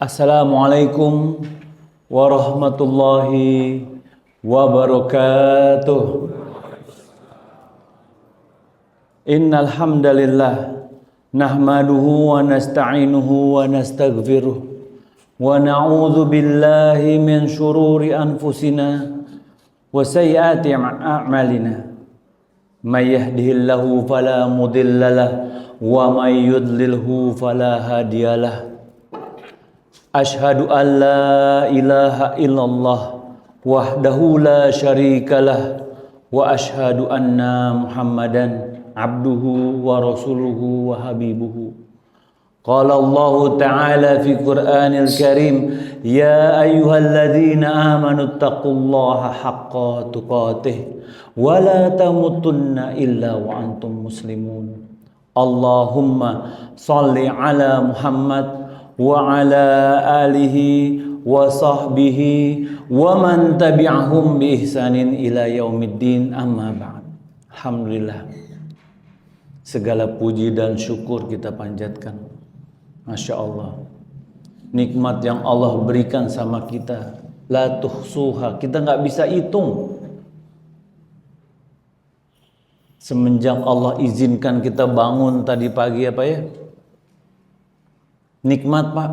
Assalamualaikum warahmatullahi wabarakatuh. Innal hamdalillah nahmaduhu wa nasta'inuhu wa nastaghfiruh wa na'udzu billahi min shururi anfusina wa sayyiati a'malina. May yahdihillahu fala mudhillalah wa may yudlilhu fala hadiyalah. Ashhadu an la ilaha illallah wahdahu la syarikalah wa ashhadu anna Muhammadan abduhu wa rasuluhu wa habibuhu. Qala Allah Ta'ala fi Qur'anil Karim, ya ayyuhalladzina amanu taqullaha haqqa tuqatih wa la tamutunna illa wa antum muslimun. Allahumma salli ala Muhammad wa ala alihi wa sahbihi wa man tabi'ahum bi ihsanin ila yaumiddin, amma ba'd. Alhamdulillah, segala puji dan syukur kita panjatkan. Masya Allah, nikmat yang Allah berikan sama kita la tuhsuha, kita nggak bisa hitung. Semenjak Allah izinkan kita bangun tadi pagi, apa ya, nikmat Pak.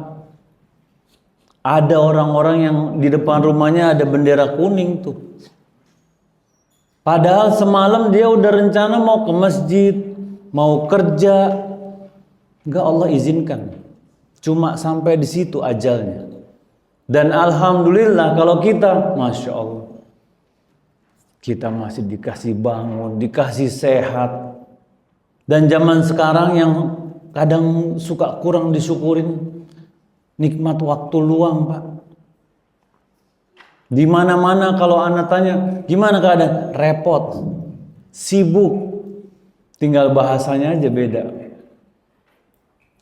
Ada orang-orang yang di depan rumahnya ada bendera kuning tuh. Padahal semalam dia udah rencana mau ke masjid, mau kerja, enggak, Allah izinkan. Cuma sampai di situ ajalnya. Dan alhamdulillah kalau kita, Masya Allah, kita masih dikasih bangun, dikasih sehat. Dan zaman sekarang yang kadang suka kurang disyukurin, nikmat waktu luang Pak. Di mana-mana kalau anak tanya, gimana keadaan? Repot, sibuk, tinggal bahasanya aja beda.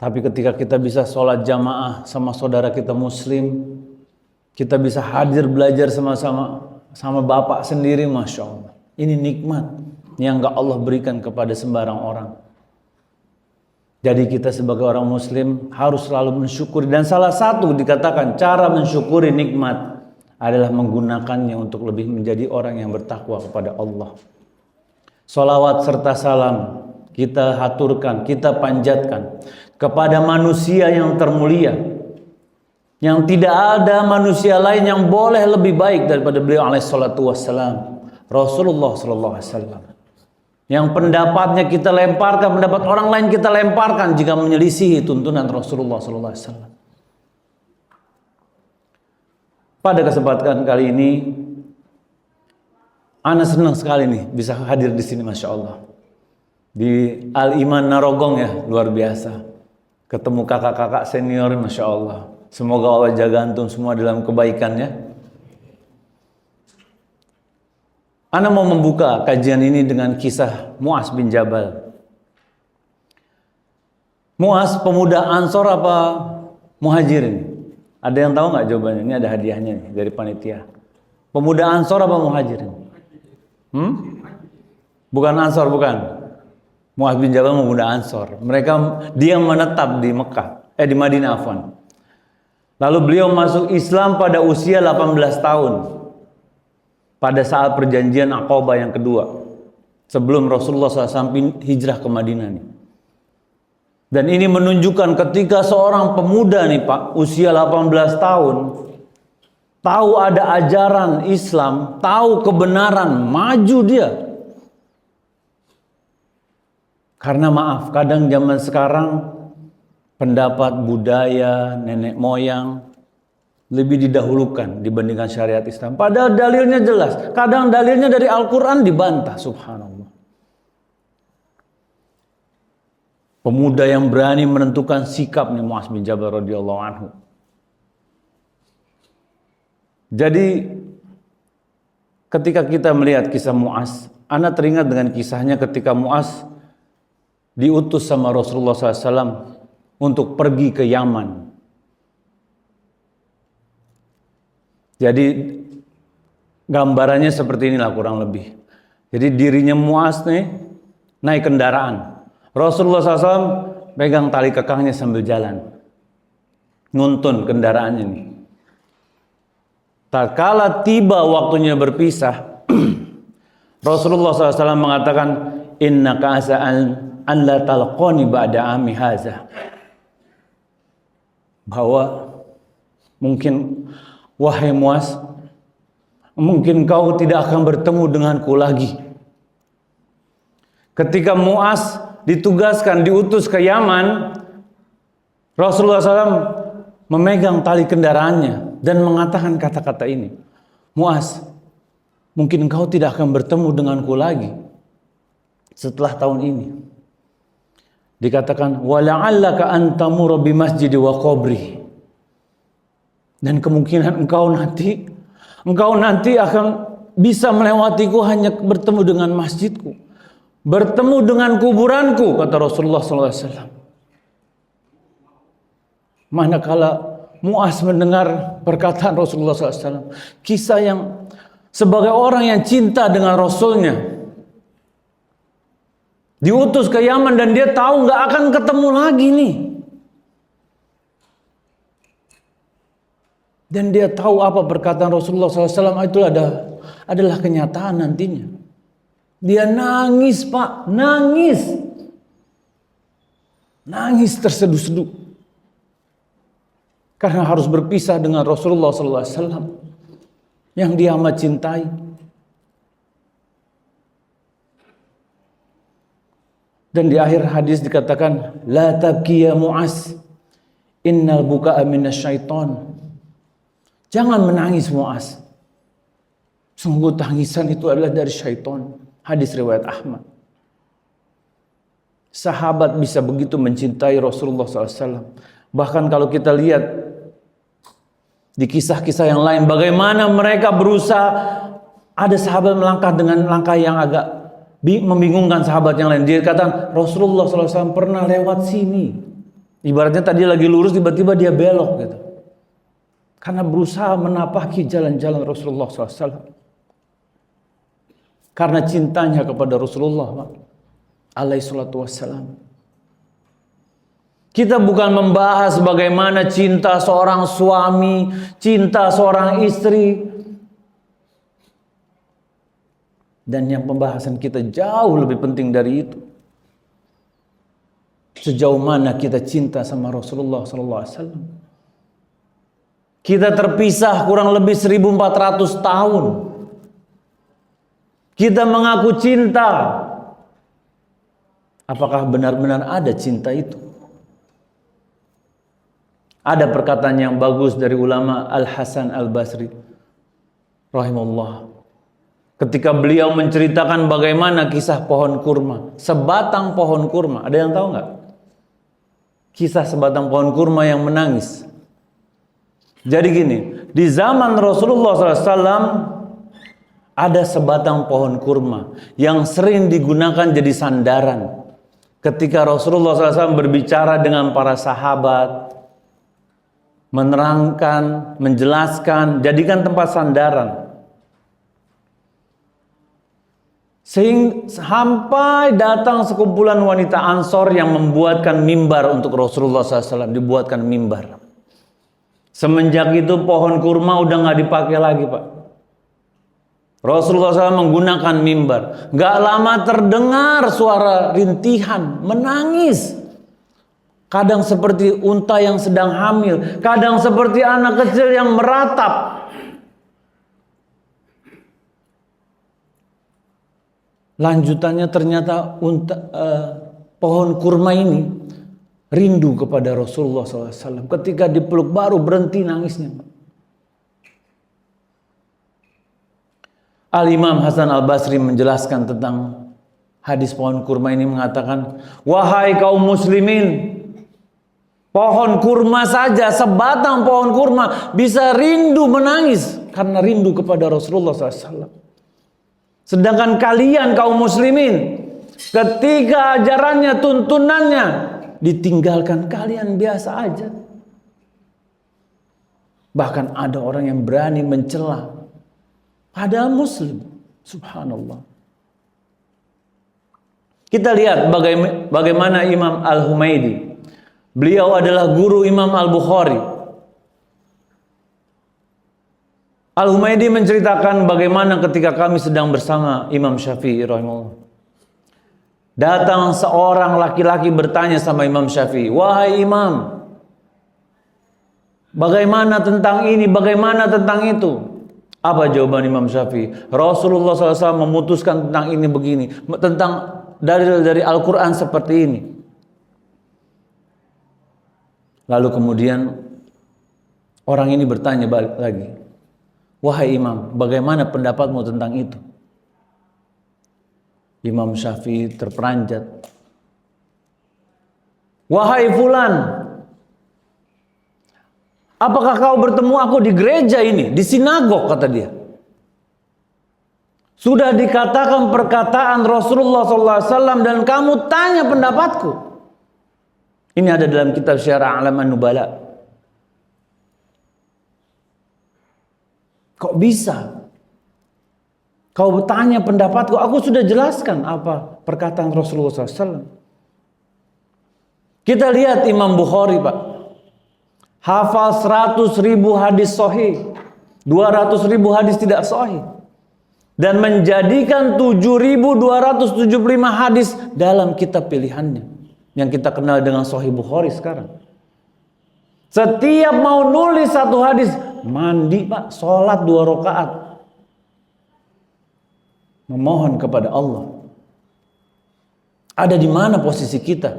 Tapi ketika kita bisa sholat jamaah sama saudara kita muslim, kita bisa hadir belajar sama bapak sendiri, Masya Allah. Ini nikmat yang gak Allah berikan kepada sembarang orang. Jadi kita sebagai orang muslim harus selalu mensyukuri. Dan salah satu dikatakan cara mensyukuri nikmat adalah menggunakannya untuk lebih menjadi orang yang bertakwa kepada Allah. Sholawat serta salam kita haturkan, kita panjatkan kepada manusia yang termulia, yang tidak ada manusia lain yang boleh lebih baik daripada beliau alaihi salatu wassalam, Rasulullah sallallahu alaihi wasallam. Yang pendapatnya kita lemparkan, pendapat orang lain kita lemparkan jika menyelisihi tuntunan Rasulullah sallallahu alaihi wasallam. Pada kesempatan kali ini, ana senang sekali nih bisa hadir di sini, Masya Allah. Di Al-Iman Narogong ya, luar biasa. Ketemu kakak-kakak senior, Masya Allah. Semoga Allah jaga antum semua dalam kebaikannya. Ana mau membuka kajian ini dengan kisah Mu'az bin Jabal. Mu'az pemuda Ansor apa Muhajirin? Ada yang tahu nggak jawabannya? Ini ada hadiahnya nih dari panitia. Pemuda Ansor apa Muhajirin? Bukan Ansor, bukan. Mu'az bin Jabal pemuda Ansor. Dia menetap di Mekah, di Madinah afwan. Lalu beliau masuk Islam pada usia 18 tahun. Pada saat perjanjian Aqabah yang kedua, sebelum Rasulullah SAW hijrah ke Madinah nih. Dan ini menunjukkan ketika seorang pemuda nih Pak, usia 18 tahun, tahu ada ajaran Islam, tahu kebenaran, maju dia. Karena maaf, kadang zaman sekarang pendapat budaya, nenek moyang lebih didahulukan dibandingkan syariat Islam. Padahal dalilnya jelas. Kadang dalilnya dari Al-Quran dibantah, subhanallah. Pemuda yang berani menentukan sikap nih Mu'az bin Jabal radhiyallahu anhu. Jadi ketika kita melihat kisah Mu'az, ana teringat dengan kisahnya ketika Mu'az diutus sama Rasulullah SAW untuk pergi ke Yaman. Jadi gambarannya seperti inilah kurang lebih. Jadi dirinya Mu'az nih naik kendaraan. Rasulullah SAW pegang tali kekangnya sambil jalan. nuntun kendaraannya nih. Tatkala tiba waktunya berpisah, Rasulullah SAW mengatakan, innaka asa an la talqani ba'da ami haza. Bahwa mungkin, wahai Muaz, mungkin kau tidak akan bertemu denganku lagi. Ketika Muaz ditugaskan, diutus ke Yaman, Rasulullah SAW memegang tali kendaraannya dan mengatakan kata-kata ini, Muaz, mungkin engkau tidak akan bertemu denganku lagi setelah tahun ini. Dikatakan, wala'allaka an tamurra bi masjidi wa qabri. Dan kemungkinan engkau nanti akan bisa melewatiku hanya bertemu dengan masjidku, bertemu dengan kuburanku, kata Rasulullah SAW. Manakala Muaz mendengar perkataan Rasulullah SAW, kisah yang sebagai orang yang cinta dengan Rasulnya, diutus ke Yaman dan dia tahu nggak akan ketemu lagi nih. Dan dia tahu apa perkataan Rasulullah SAW itu adalah kenyataan nantinya. Dia nangis, Pak, nangis terseduh-seduh. Karena harus berpisah dengan Rasulullah SAW yang dia amat cintai. Dan di akhir hadis dikatakan, la tabki ya Mu'az, innal buka'a minasyaiton. Jangan menangis Mu'az, sungguh tangisan itu adalah dari syaitan. Hadis riwayat Ahmad. Sahabat bisa begitu mencintai Rasulullah SAW. Bahkan kalau kita lihat di kisah-kisah yang lain, bagaimana mereka berusaha, ada sahabat melangkah dengan langkah yang agak membingungkan sahabat yang lain. Dia kata, Rasulullah SAW pernah lewat sini. Ibaratnya tadi lagi lurus, tiba-tiba dia belok gitu. Karena berusaha menapaki jalan-jalan Rasulullah SAW. Karena cintanya kepada Rasulullah alaihi salatu wassalam. Kita bukan membahas bagaimana cinta seorang suami, cinta seorang istri. Dan yang pembahasan kita jauh lebih penting dari itu. Sejauh mana kita cinta sama Rasulullah SAW. Kita terpisah kurang lebih 1400 tahun. Kita mengaku cinta. Apakah benar-benar ada cinta itu? Ada perkataan yang bagus dari ulama Al-Hasan Al-Basri rahimahullah. Ketika beliau menceritakan bagaimana kisah pohon kurma, sebatang pohon kurma. Ada yang tahu nggak? Kisah sebatang pohon kurma yang menangis. Jadi gini, di zaman Rasulullah SAW ada sebatang pohon kurma yang sering digunakan jadi sandaran. Ketika Rasulullah SAW berbicara dengan para sahabat, menerangkan, menjelaskan, jadikan tempat sandaran. Sampai datang sekumpulan wanita Ansor yang membuatkan mimbar untuk Rasulullah SAW, dibuatkan mimbar. Semenjak itu pohon kurma udah nggak dipakai lagi, Pak. Rasulullah SAW menggunakan mimbar. Gak lama terdengar suara rintihan, menangis. Kadang seperti unta yang sedang hamil, kadang seperti anak kecil yang meratap. Lanjutannya ternyata pohon kurma ini rindu kepada Rasulullah SAW. Ketika dipeluk baru berhenti nangisnya. Al-Imam Hasan Al-Basri menjelaskan tentang hadis pohon kurma ini, mengatakan, wahai kaum muslimin, pohon kurma saja, sebatang pohon kurma bisa rindu menangis karena rindu kepada Rasulullah SAW. Sedangkan kalian kaum muslimin, ketika ajarannya, tuntunannya ditinggalkan, kalian biasa aja. Bahkan ada orang yang berani mencela padahal muslim. Subhanallah. Kita lihat bagaimana Imam Al-Humaidi. Beliau adalah guru Imam Al-Bukhari. Al-Humaydi menceritakan bagaimana ketika kami sedang bersama Imam Syafi'i rahimahullah. Datang seorang laki-laki bertanya sama Imam Syafi'i, "Wahai Imam, bagaimana tentang ini, bagaimana tentang itu?" Apa jawaban Imam Syafi'i? Rasulullah SAW memutuskan tentang ini begini, tentang dari Al-Quran seperti ini. Lalu kemudian orang ini bertanya balik lagi, "Wahai Imam, bagaimana pendapatmu tentang itu?" Imam Syafi'i terperanjat. "Wahai fulan, apakah kau bertemu aku di gereja ini, di sinagog?" kata dia. "Sudah dikatakan perkataan Rasulullah SAW dan kamu tanya pendapatku." Ini ada dalam kitab Syiar A'lam An-Nubala. Kok bisa? Kau bertanya pendapatku, aku sudah jelaskan apa perkataan Rasulullah SAW. Kita lihat Imam Bukhari, Pak. Hafal 100.000 hadis sahih, 200.000 hadis tidak sahih. Dan menjadikan 7.275 hadis dalam kitab pilihannya. Yang kita kenal dengan Sahih Bukhari sekarang. Setiap mau nulis satu hadis, mandi Pak, sholat 2 rakaat. Memohon kepada Allah. Ada di mana posisi kita?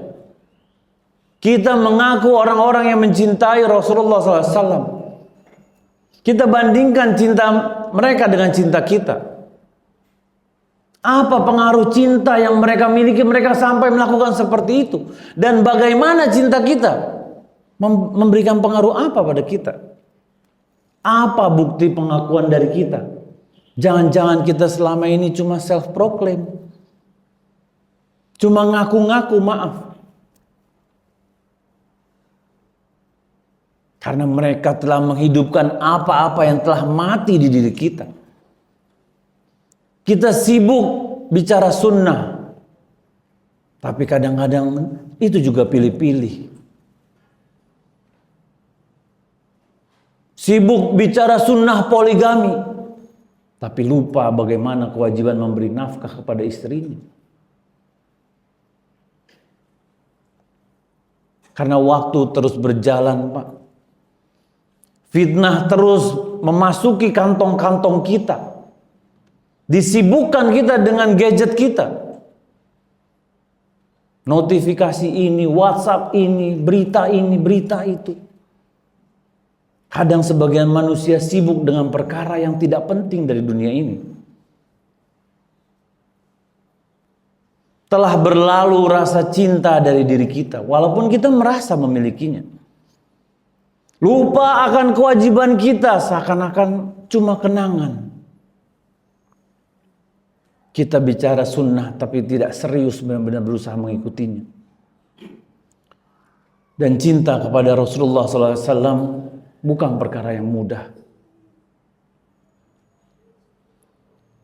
Kita mengaku orang-orang yang mencintai Rasulullah SAW. Kita bandingkan cinta mereka dengan cinta kita. Apa pengaruh cinta yang mereka miliki, mereka sampai melakukan seperti itu? Dan bagaimana cinta kita memberikan pengaruh apa pada kita? Apa bukti pengakuan dari kita? Jangan-jangan kita selama ini cuma self-proclaim. Cuma ngaku-ngaku maaf. Karena mereka telah menghidupkan apa-apa yang telah mati di diri kita. Kita sibuk bicara sunnah. Tapi kadang-kadang itu juga pilih-pilih. Sibuk bicara sunnah poligami. Tapi lupa bagaimana kewajiban memberi nafkah kepada istrinya. Karena waktu terus berjalan, Pak. Fitnah terus memasuki kantong-kantong kita. Disibukkan kita dengan gadget kita. Notifikasi ini, WhatsApp ini, berita itu. Kadang sebagian manusia sibuk dengan perkara yang tidak penting dari dunia ini. Telah berlalu rasa cinta dari diri kita, walaupun kita merasa memilikinya. Lupa akan kewajiban kita, seakan-akan cuma kenangan. Kita bicara sunnah, tapi tidak serius benar-benar berusaha mengikutinya. Dan cinta kepada Rasulullah SAW bukan perkara yang mudah.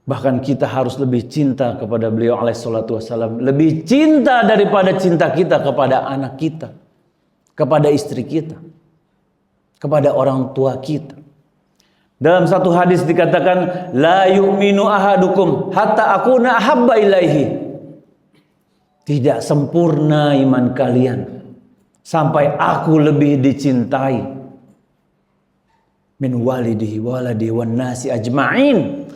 Bahkan kita harus lebih cinta kepada beliau alaihissalatu wassalam. Lebih cinta daripada cinta kita kepada anak kita. Kepada istri kita. Kepada orang tua kita. Dalam satu hadis dikatakan, la yu'minu ahadukum hatta akuna ahabba ilaihi. Tidak sempurna iman kalian sampai aku lebih dicintai min walidihi waladihi wan nasi ajma'in.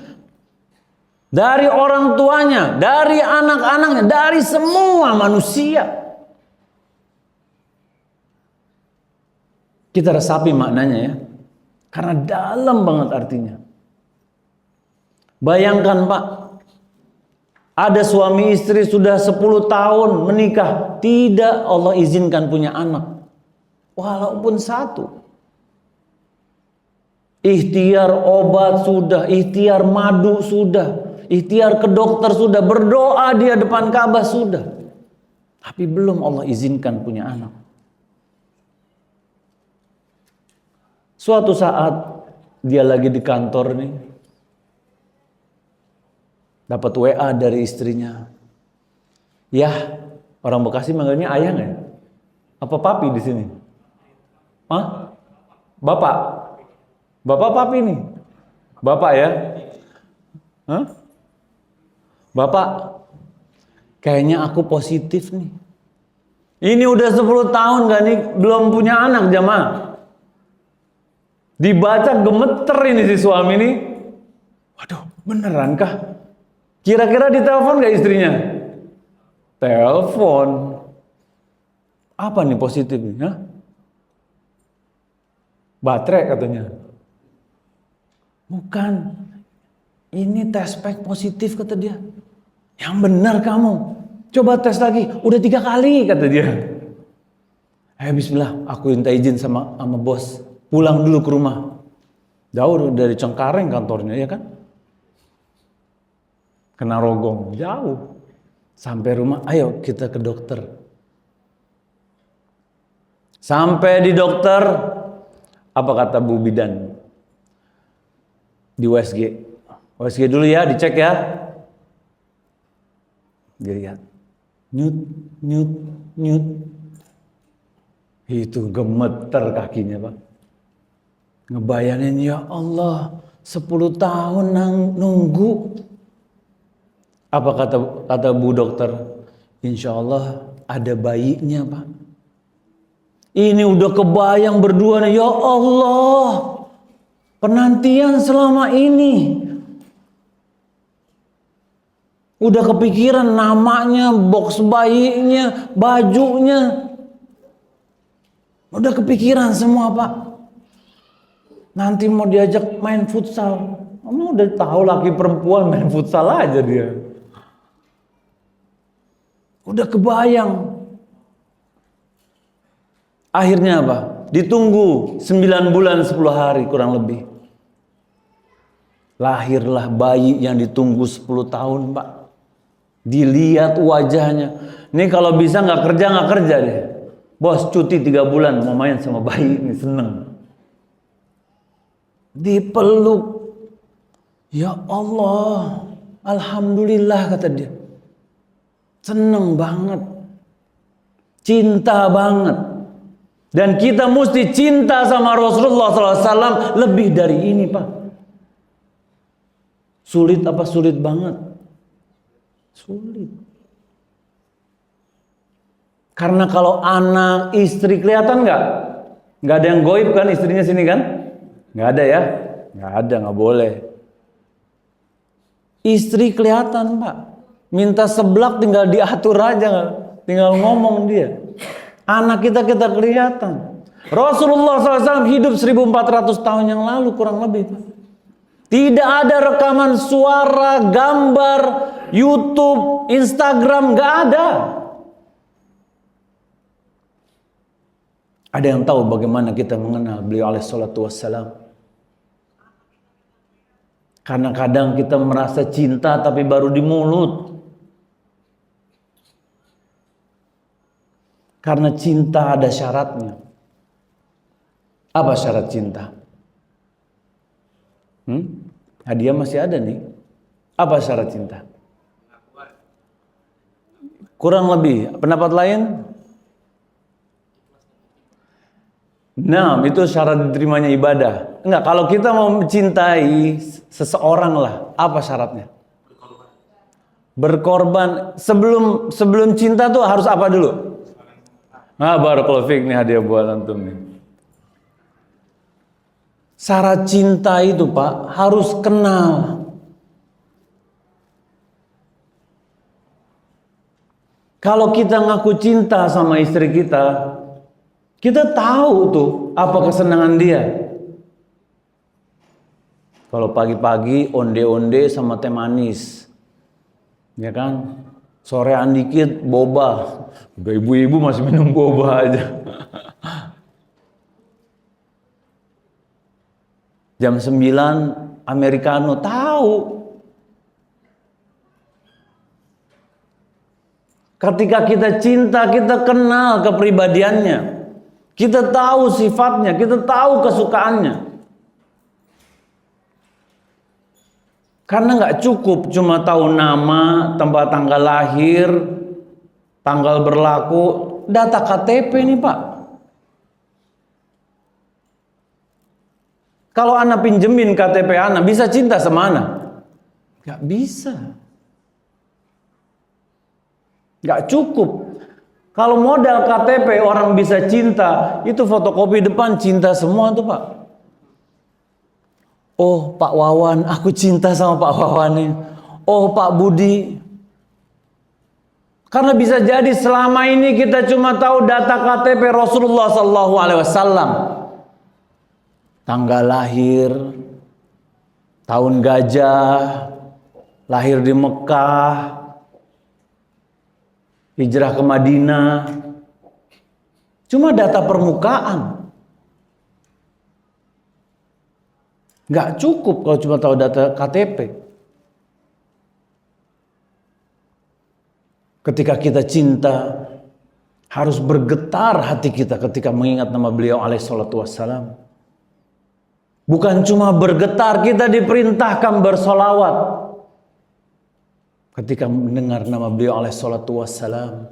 Dari orang tuanya, dari anak-anaknya, dari semua manusia. Kita resapi maknanya ya. Karena dalam banget artinya. Bayangkan Pak, ada suami istri sudah 10 tahun menikah, tidak Allah izinkan punya anak. Walaupun satu. Ikhtiar obat sudah, ikhtiar madu sudah, ikhtiar ke dokter sudah, berdoa dia depan Ka'bah sudah. Tapi belum Allah izinkan punya anak. Suatu saat dia lagi di kantor nih, dapat WA dari istrinya. Ya, orang Bekasi manggilnya ayah nggak ya? Apa papi di sini? Hah? Bapak? Bapak papi nih. Bapak ya? Hah? Bapak, kayaknya aku positif nih. Ini udah 10 tahun gak nih, belum punya anak jamaah. Dibaca gemeter ini si suami nih. Waduh, beneran kah? Kira-kira ditelepon gak istrinya? Telepon. Apa nih positif nih? Hah? Baterai katanya. Bukan. Ini tes pack positif kata dia. Yang benar kamu. Coba tes lagi. Udah 3 kali kata dia. Bismillah. Aku minta izin sama bos. Pulang dulu ke rumah. Jauh dari Cengkareng kantornya ya kan. Kena Rogong. Jauh. Sampai rumah. Ayo kita ke dokter. Sampai di dokter. Apa kata Bu Bidan? Di USG. USG dulu ya, dicek ya. Dilihat. Nyut. Itu gemeter kakinya, Pak. Ngebayangin, ya Allah, 10 tahun nunggu. Apa kata Bu dokter? Insya Allah ada bayinya, Pak. Ini udah kebayang berdua nih, ya Allah. Penantian selama ini. Udah kepikiran namanya, box bayinya, bajunya. Udah kepikiran semua, Pak. Nanti mau diajak main futsal. Kamu udah tahu laki perempuan main futsal aja dia. Udah kebayang. Akhirnya apa? Ditunggu 9 bulan 10 hari kurang lebih. Lahirlah bayi yang ditunggu 10 tahun, Pak. Dilihat wajahnya. Ini kalau bisa nggak kerja deh. Bos cuti 3 bulan mau main sama bayi ini, seneng. Dipeluk. Ya Allah, alhamdulillah kata dia. Seneng banget. Cinta banget. Dan kita mesti cinta sama Rasulullah SAW lebih dari ini, Pak. Sulit apa sulit banget? Sulit. Karena kalau anak istri kelihatan nggak? Nggak ada yang goib kan istrinya sini kan? Nggak ada ya? Nggak ada, nggak boleh. Istri kelihatan, Pak. Minta seblak tinggal diatur aja, tinggal ngomong dia. Anak kita kelihatan. Rasulullah SAW hidup 1400 tahun yang lalu kurang lebih, Pak. Tidak ada rekaman suara, gambar, YouTube, Instagram, nggak ada. Ada yang tahu bagaimana kita mengenal beliau alaihi salatu wassalam? Karena kadang kita merasa cinta tapi baru di mulut. Karena cinta ada syaratnya. Apa syarat cinta? Hadiah masih ada nih. Apa syarat cinta? Kurang lebih. Pendapat lain? Nah, itu syarat diterimanya ibadah. Enggak, kalau kita mau mencintai seseorang lah, apa syaratnya? Berkorban. Sebelum cinta tuh harus apa dulu? Barakallahu fiik nih hadiah buat antum nih. Syarat cinta itu, Pak, harus kenal. Kalau kita ngaku cinta sama istri kita tahu tuh apa kesenangan dia. Kalau pagi-pagi onde-onde sama teh manis. Ya kan? Sorean dikit boba. Udah ibu-ibu masih minum boba aja. Jam 9 americano, tahu. Ketika kita cinta, kita kenal kepribadiannya. Kita tahu sifatnya, kita tahu kesukaannya. Karena nggak cukup cuma tahu nama, tempat tanggal lahir, tanggal berlaku, data KTP nih, Pak. Kalau ana pinjemin KTP ana, bisa cinta sama ana? Gak bisa. Gak cukup. Kalau modal KTP orang bisa cinta, itu fotokopi depan cinta semua tuh Pak. Oh Pak Wawan, aku cinta sama Pak Wawan nih. Oh Pak Budi. Karena bisa jadi selama ini kita cuma tahu data KTP Rasulullah SAW. Tanggal lahir, tahun gajah, lahir di Mekah, hijrah ke Madinah. Cuma data permukaan. Gak cukup kalau cuma tahu data KTP. Ketika kita cinta, harus bergetar hati kita ketika mengingat nama beliau alaihissalatu wassalam. Bukan cuma bergetar, kita diperintahkan bersolawat ketika mendengar nama beliau alaihissalatu wassalam.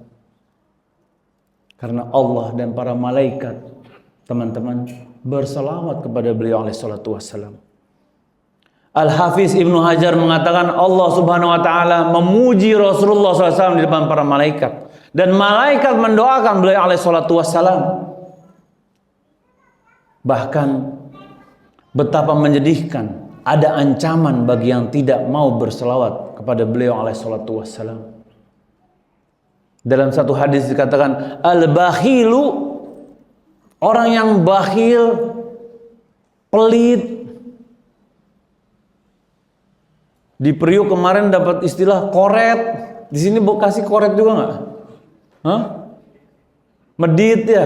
Karena Allah dan para malaikat, teman-teman, bersolawat kepada beliau alaihissalatu wassalam. Al-Hafiz Ibnu Hajar mengatakan Allah subhanahu wa ta'ala memuji Rasulullah SAW di depan para malaikat. Dan malaikat mendoakan beliau alaihissalatu wassalam. Bahkan betapa menyedihkan, ada ancaman bagi yang tidak mau berselawat kepada beliau alaihissalatu wassalam. Dalam satu hadis dikatakan al-bakhilu, orang yang bakhil, pelit. Di Priuk kemarin dapat istilah koret. Di sini mau kasih koret juga nggak? Hah? Medit ya.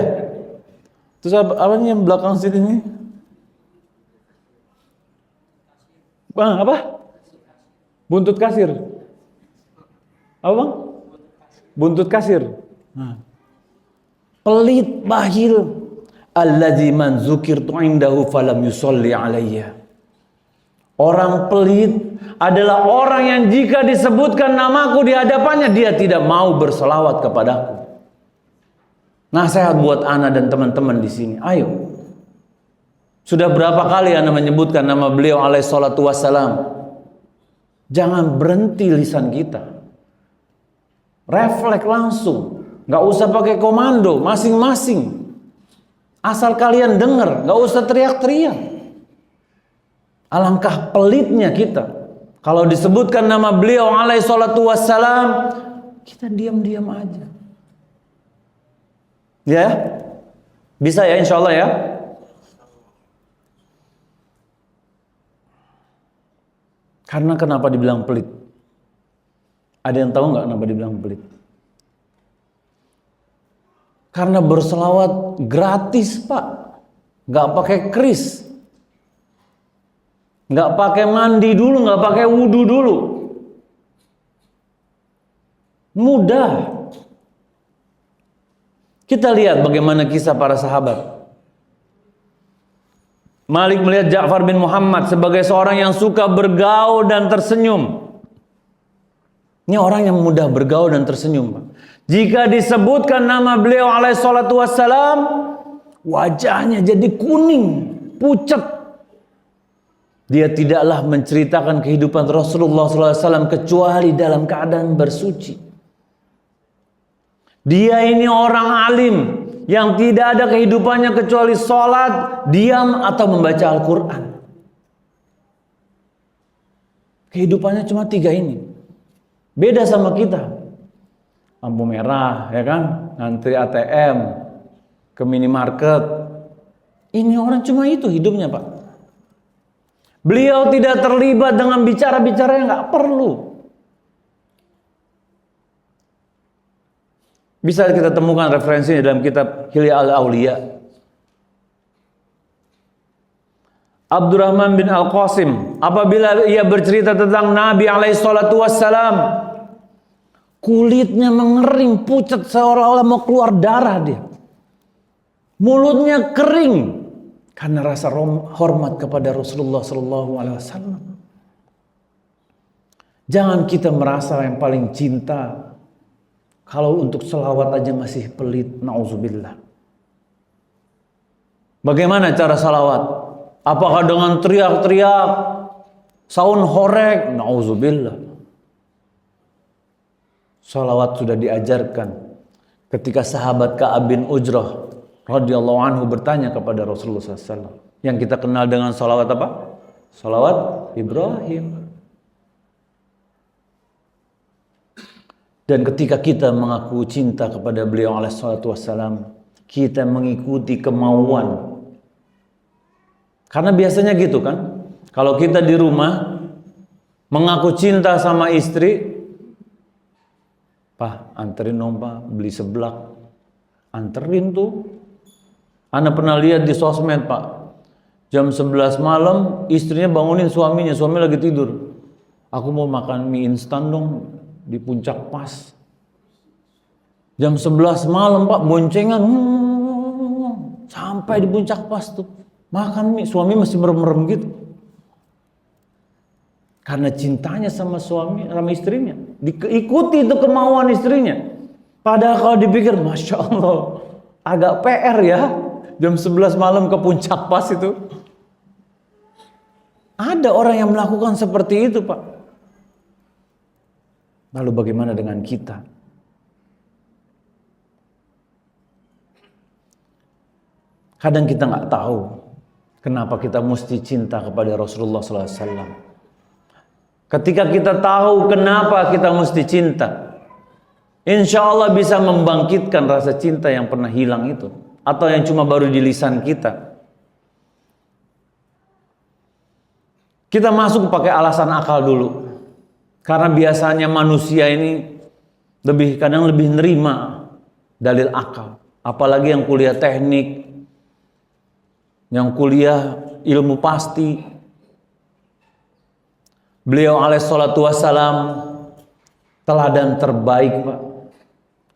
Terus apa nih yang belakang sini nih? Apa? Buntut kasir. Apa bang? Buntut kasir. Nah. Pelit, bakhil. Alladzi man dzukirtu indahu falam yusolli alayya. Orang pelit adalah orang yang jika disebutkan namaku di hadapannya, dia tidak mau berselawat kepadaku. Nasihat buat ana dan teman-teman di sini. Ayo. Sudah berapa kali ana menyebutkan nama beliau alaihissalatu wassalam. Jangan berhenti lisan kita. Refleks langsung. Gak usah pakai komando masing-masing. Asal kalian dengar, gak usah teriak-teriak. Alangkah pelitnya kita. Kalau disebutkan nama beliau alaihissalatu wassalam, kita diam-diam aja. Ya? Bisa ya insya Allah ya? Karena kenapa dibilang pelit? Ada yang tahu nggak kenapa dibilang pelit? Karena berselawat gratis Pak. Nggak pakai kris. Nggak pakai mandi dulu, nggak pakai wudhu dulu. Mudah. Kita lihat bagaimana kisah para sahabat. Malik melihat Ja'far bin Muhammad sebagai seorang yang suka bergaul dan tersenyum. Ini orang yang mudah bergaul dan tersenyum, Pak. Jika disebutkan nama beliau alaihissalatu wassalam, wajahnya jadi kuning, pucat. Dia tidaklah menceritakan kehidupan Rasulullah SAW kecuali dalam keadaan bersuci. Dia ini orang alim yang tidak ada kehidupannya kecuali sholat, diam atau membaca Al-Quran. Kehidupannya cuma 3 ini. Beda sama kita. Lampu merah, ya kan? Ngantri ATM, ke minimarket. Ini orang cuma itu hidupnya, Pak. Beliau tidak terlibat dengan bicara-bicara yang nggak perlu. Bisa kita temukan referensinya dalam kitab Hilya al-Auliya. Abdurrahman bin Al-Qasim, apabila ia bercerita tentang Nabi alaihissalatu wassalam, kulitnya mengering, pucat, seolah-olah mau keluar darah dia. Mulutnya kering. Karena rasa hormat kepada Rasulullah SAW. Jangan kita merasa yang paling cinta. Kalau untuk selawat aja masih pelit. Na'udzubillah. Bagaimana cara salawat? Apakah dengan teriak-teriak, sound horeg? Nauzubillah. Salawat sudah diajarkan. Ketika sahabat Ka'ab bin Ujrah radhiyallahu anhu bertanya kepada Rasulullah SAW, yang kita kenal dengan salawat apa? Salawat Ibrahim. Dan ketika kita mengaku cinta kepada beliau alaihi salatu wassalam, kita mengikuti kemauan. Karena biasanya gitu kan, kalau kita di rumah mengaku cinta sama istri, Pak, anterin dong Pak, beli seblak. Anterin tuh. Ana pernah lihat di sosmed Pak, jam 11 malam istrinya bangunin suaminya, suami lagi tidur. Aku mau makan mie instan dong di Puncak Pas. Jam 11 malam Pak, boncengan sampai di Puncak Pas tuh. Makan mie, suami masih merem-merem gitu. Karena cintanya sama suami, sama istrinya. Diikuti itu kemauan istrinya. Padahal kalau dipikir, Masya Allah, agak PR ya. Jam 11 malam ke Puncak Pas itu. Ada orang yang melakukan seperti itu Pak. Lalu bagaimana dengan kita? Kadang kita nggak tahu kenapa kita mesti cinta kepada Rasulullah SAW. Ketika kita tahu kenapa kita mesti cinta, insya Allah bisa membangkitkan rasa cinta yang pernah hilang itu, atau yang cuma baru di lisan kita. Kita masuk pakai alasan akal dulu, karena biasanya manusia ini kadang lebih nerima dalil akal, apalagi yang kuliah teknik, yang kuliah ilmu pasti. Beliau alaihissalatu wassalam teladan terbaik Pak.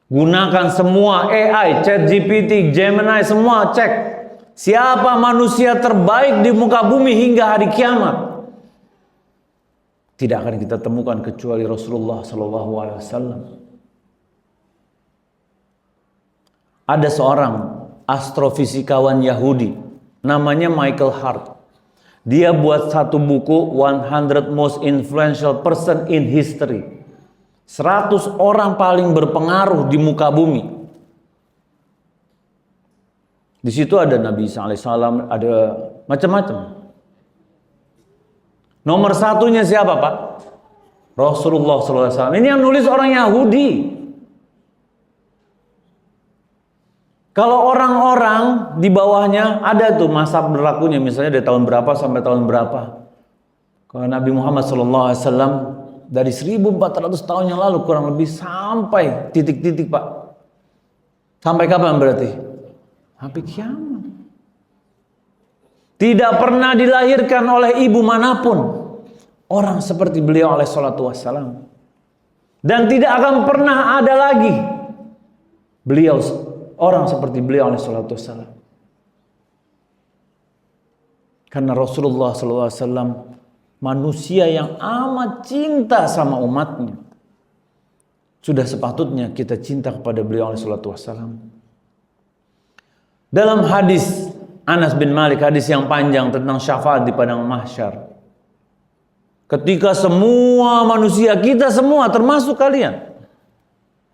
Gunakan semua AI, ChatGPT, Gemini, semua cek siapa manusia terbaik di muka bumi hingga hari kiamat. Tidak akan kita temukan kecuali Rasulullah SAW. Ada seorang astrofisikawan Yahudi namanya Michael Hart. Dia buat satu buku 100 Most Influential Person in History. 100 orang paling berpengaruh di muka bumi. Di situ ada Nabi Isa alaihissalam, ada macam-macam. Nomor satunya siapa Pak? Rasulullah SAW. Ini yang nulis orang Yahudi. Kalau orang-orang di bawahnya ada tuh masa berlakunya, misalnya dari tahun berapa sampai tahun berapa. Kalau Nabi Muhammad SAW dari 1400 tahun yang lalu kurang lebih sampai titik-titik Pak. Sampai kapan berarti? Sampai kiamat. Tidak pernah dilahirkan oleh ibu manapun orang seperti beliau alaihissalatu wassalam. Dan tidak akan pernah ada lagi beliau orang seperti beliau alaihissalatu wassalam. Karena Rasulullah SAW manusia yang amat cinta sama umatnya. Sudah sepatutnya kita cinta kepada beliau alaihissalatu wassalam. Dalam hadis Anas bin Malik, hadis yang panjang tentang syafaat di padang mahsyar, ketika semua manusia, kita semua termasuk kalian,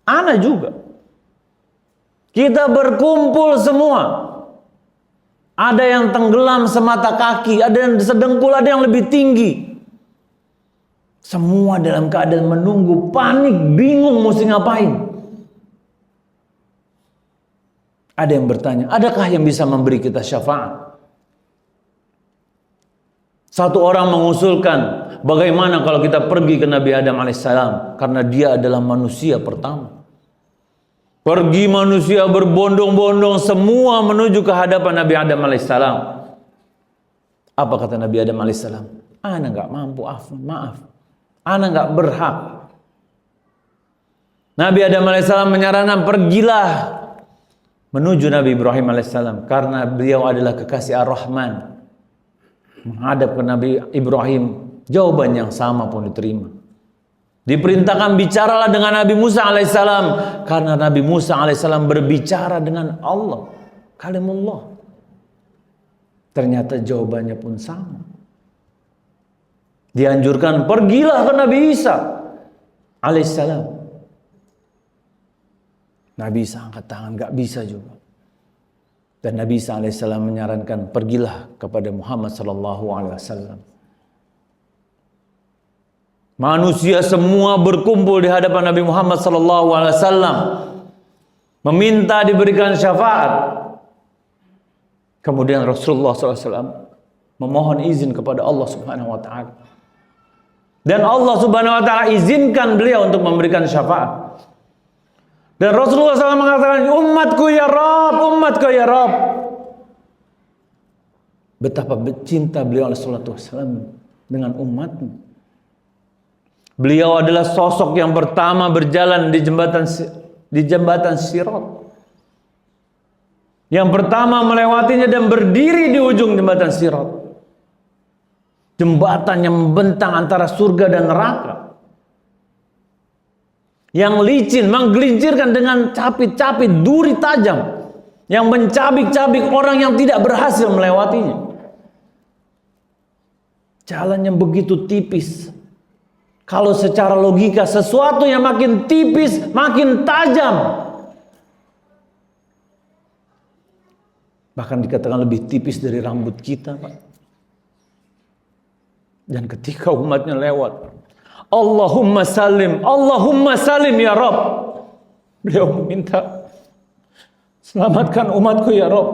ana juga, kita berkumpul semua. Ada yang tenggelam semata kaki, ada yang sedengkul, ada yang lebih tinggi. Semua dalam keadaan menunggu, panik, bingung mesti ngapain. Ada yang bertanya, adakah yang bisa memberi kita syafaat? Satu orang mengusulkan, bagaimana kalau kita pergi ke Nabi Adam alaihissalam, karena dia adalah manusia pertama. Pergi manusia berbondong-bondong semua menuju ke hadapan Nabi Adam alaihissalam. Apa kata Nabi Adam alaihissalam? Ana nggak mampu, maaf. Ana nggak berhak. Nabi Adam alaihissalam menyarankan, pergilah menuju Nabi Ibrahim alaihissalam, karena beliau adalah kekasih Ar-Rahman. Menghadap ke Nabi Ibrahim, jawaban yang sama pun diterima. Diperintahkan bicaralah dengan Nabi Musa alaihissalam, karena Nabi Musa alaihissalam berbicara dengan Allah, kalimullah. Ternyata jawabannya pun sama. Dianjurkan, pergilah ke Nabi Isa alaihissalam. Nabi Isa angkat tangan, gak bisa juga. Dan Nabi Isa alaihissalam menyarankan, pergilah kepada Muhammad sallallahu alaihi wasallam. Manusia semua berkumpul di hadapan Nabi Muhammad sallallahu alaihi wasallam, meminta diberikan syafaat. Kemudian Rasulullah sallallahu alaihi wasallam memohon izin kepada Allah Subhanahu wa taala. Dan Allah Subhanahu wa taala izinkan beliau untuk memberikan syafaat. Dan Rasulullah SAW mengatakan, umatku ya Rabb, umatku ya Rabb. Betapa cinta beliau sallallahu alaihi wasallam dengan umatnya. Beliau adalah sosok yang pertama berjalan di jembatan Sirat. Yang pertama melewatinya dan berdiri di ujung jembatan Sirat. Jembatan yang membentang antara surga dan neraka. Yang licin, menggelincirkan dengan capit-capit duri tajam. Yang mencabik-cabik orang yang tidak berhasil melewatinya. Jalan yang begitu tipis. Kalau secara logika sesuatu yang makin tipis, makin tajam. Bahkan dikatakan lebih tipis dari rambut kita, Pak. Dan ketika umatnya lewat, Allahumma salim ya Rabb. Beliau meminta, selamatkan umatku ya Rabb.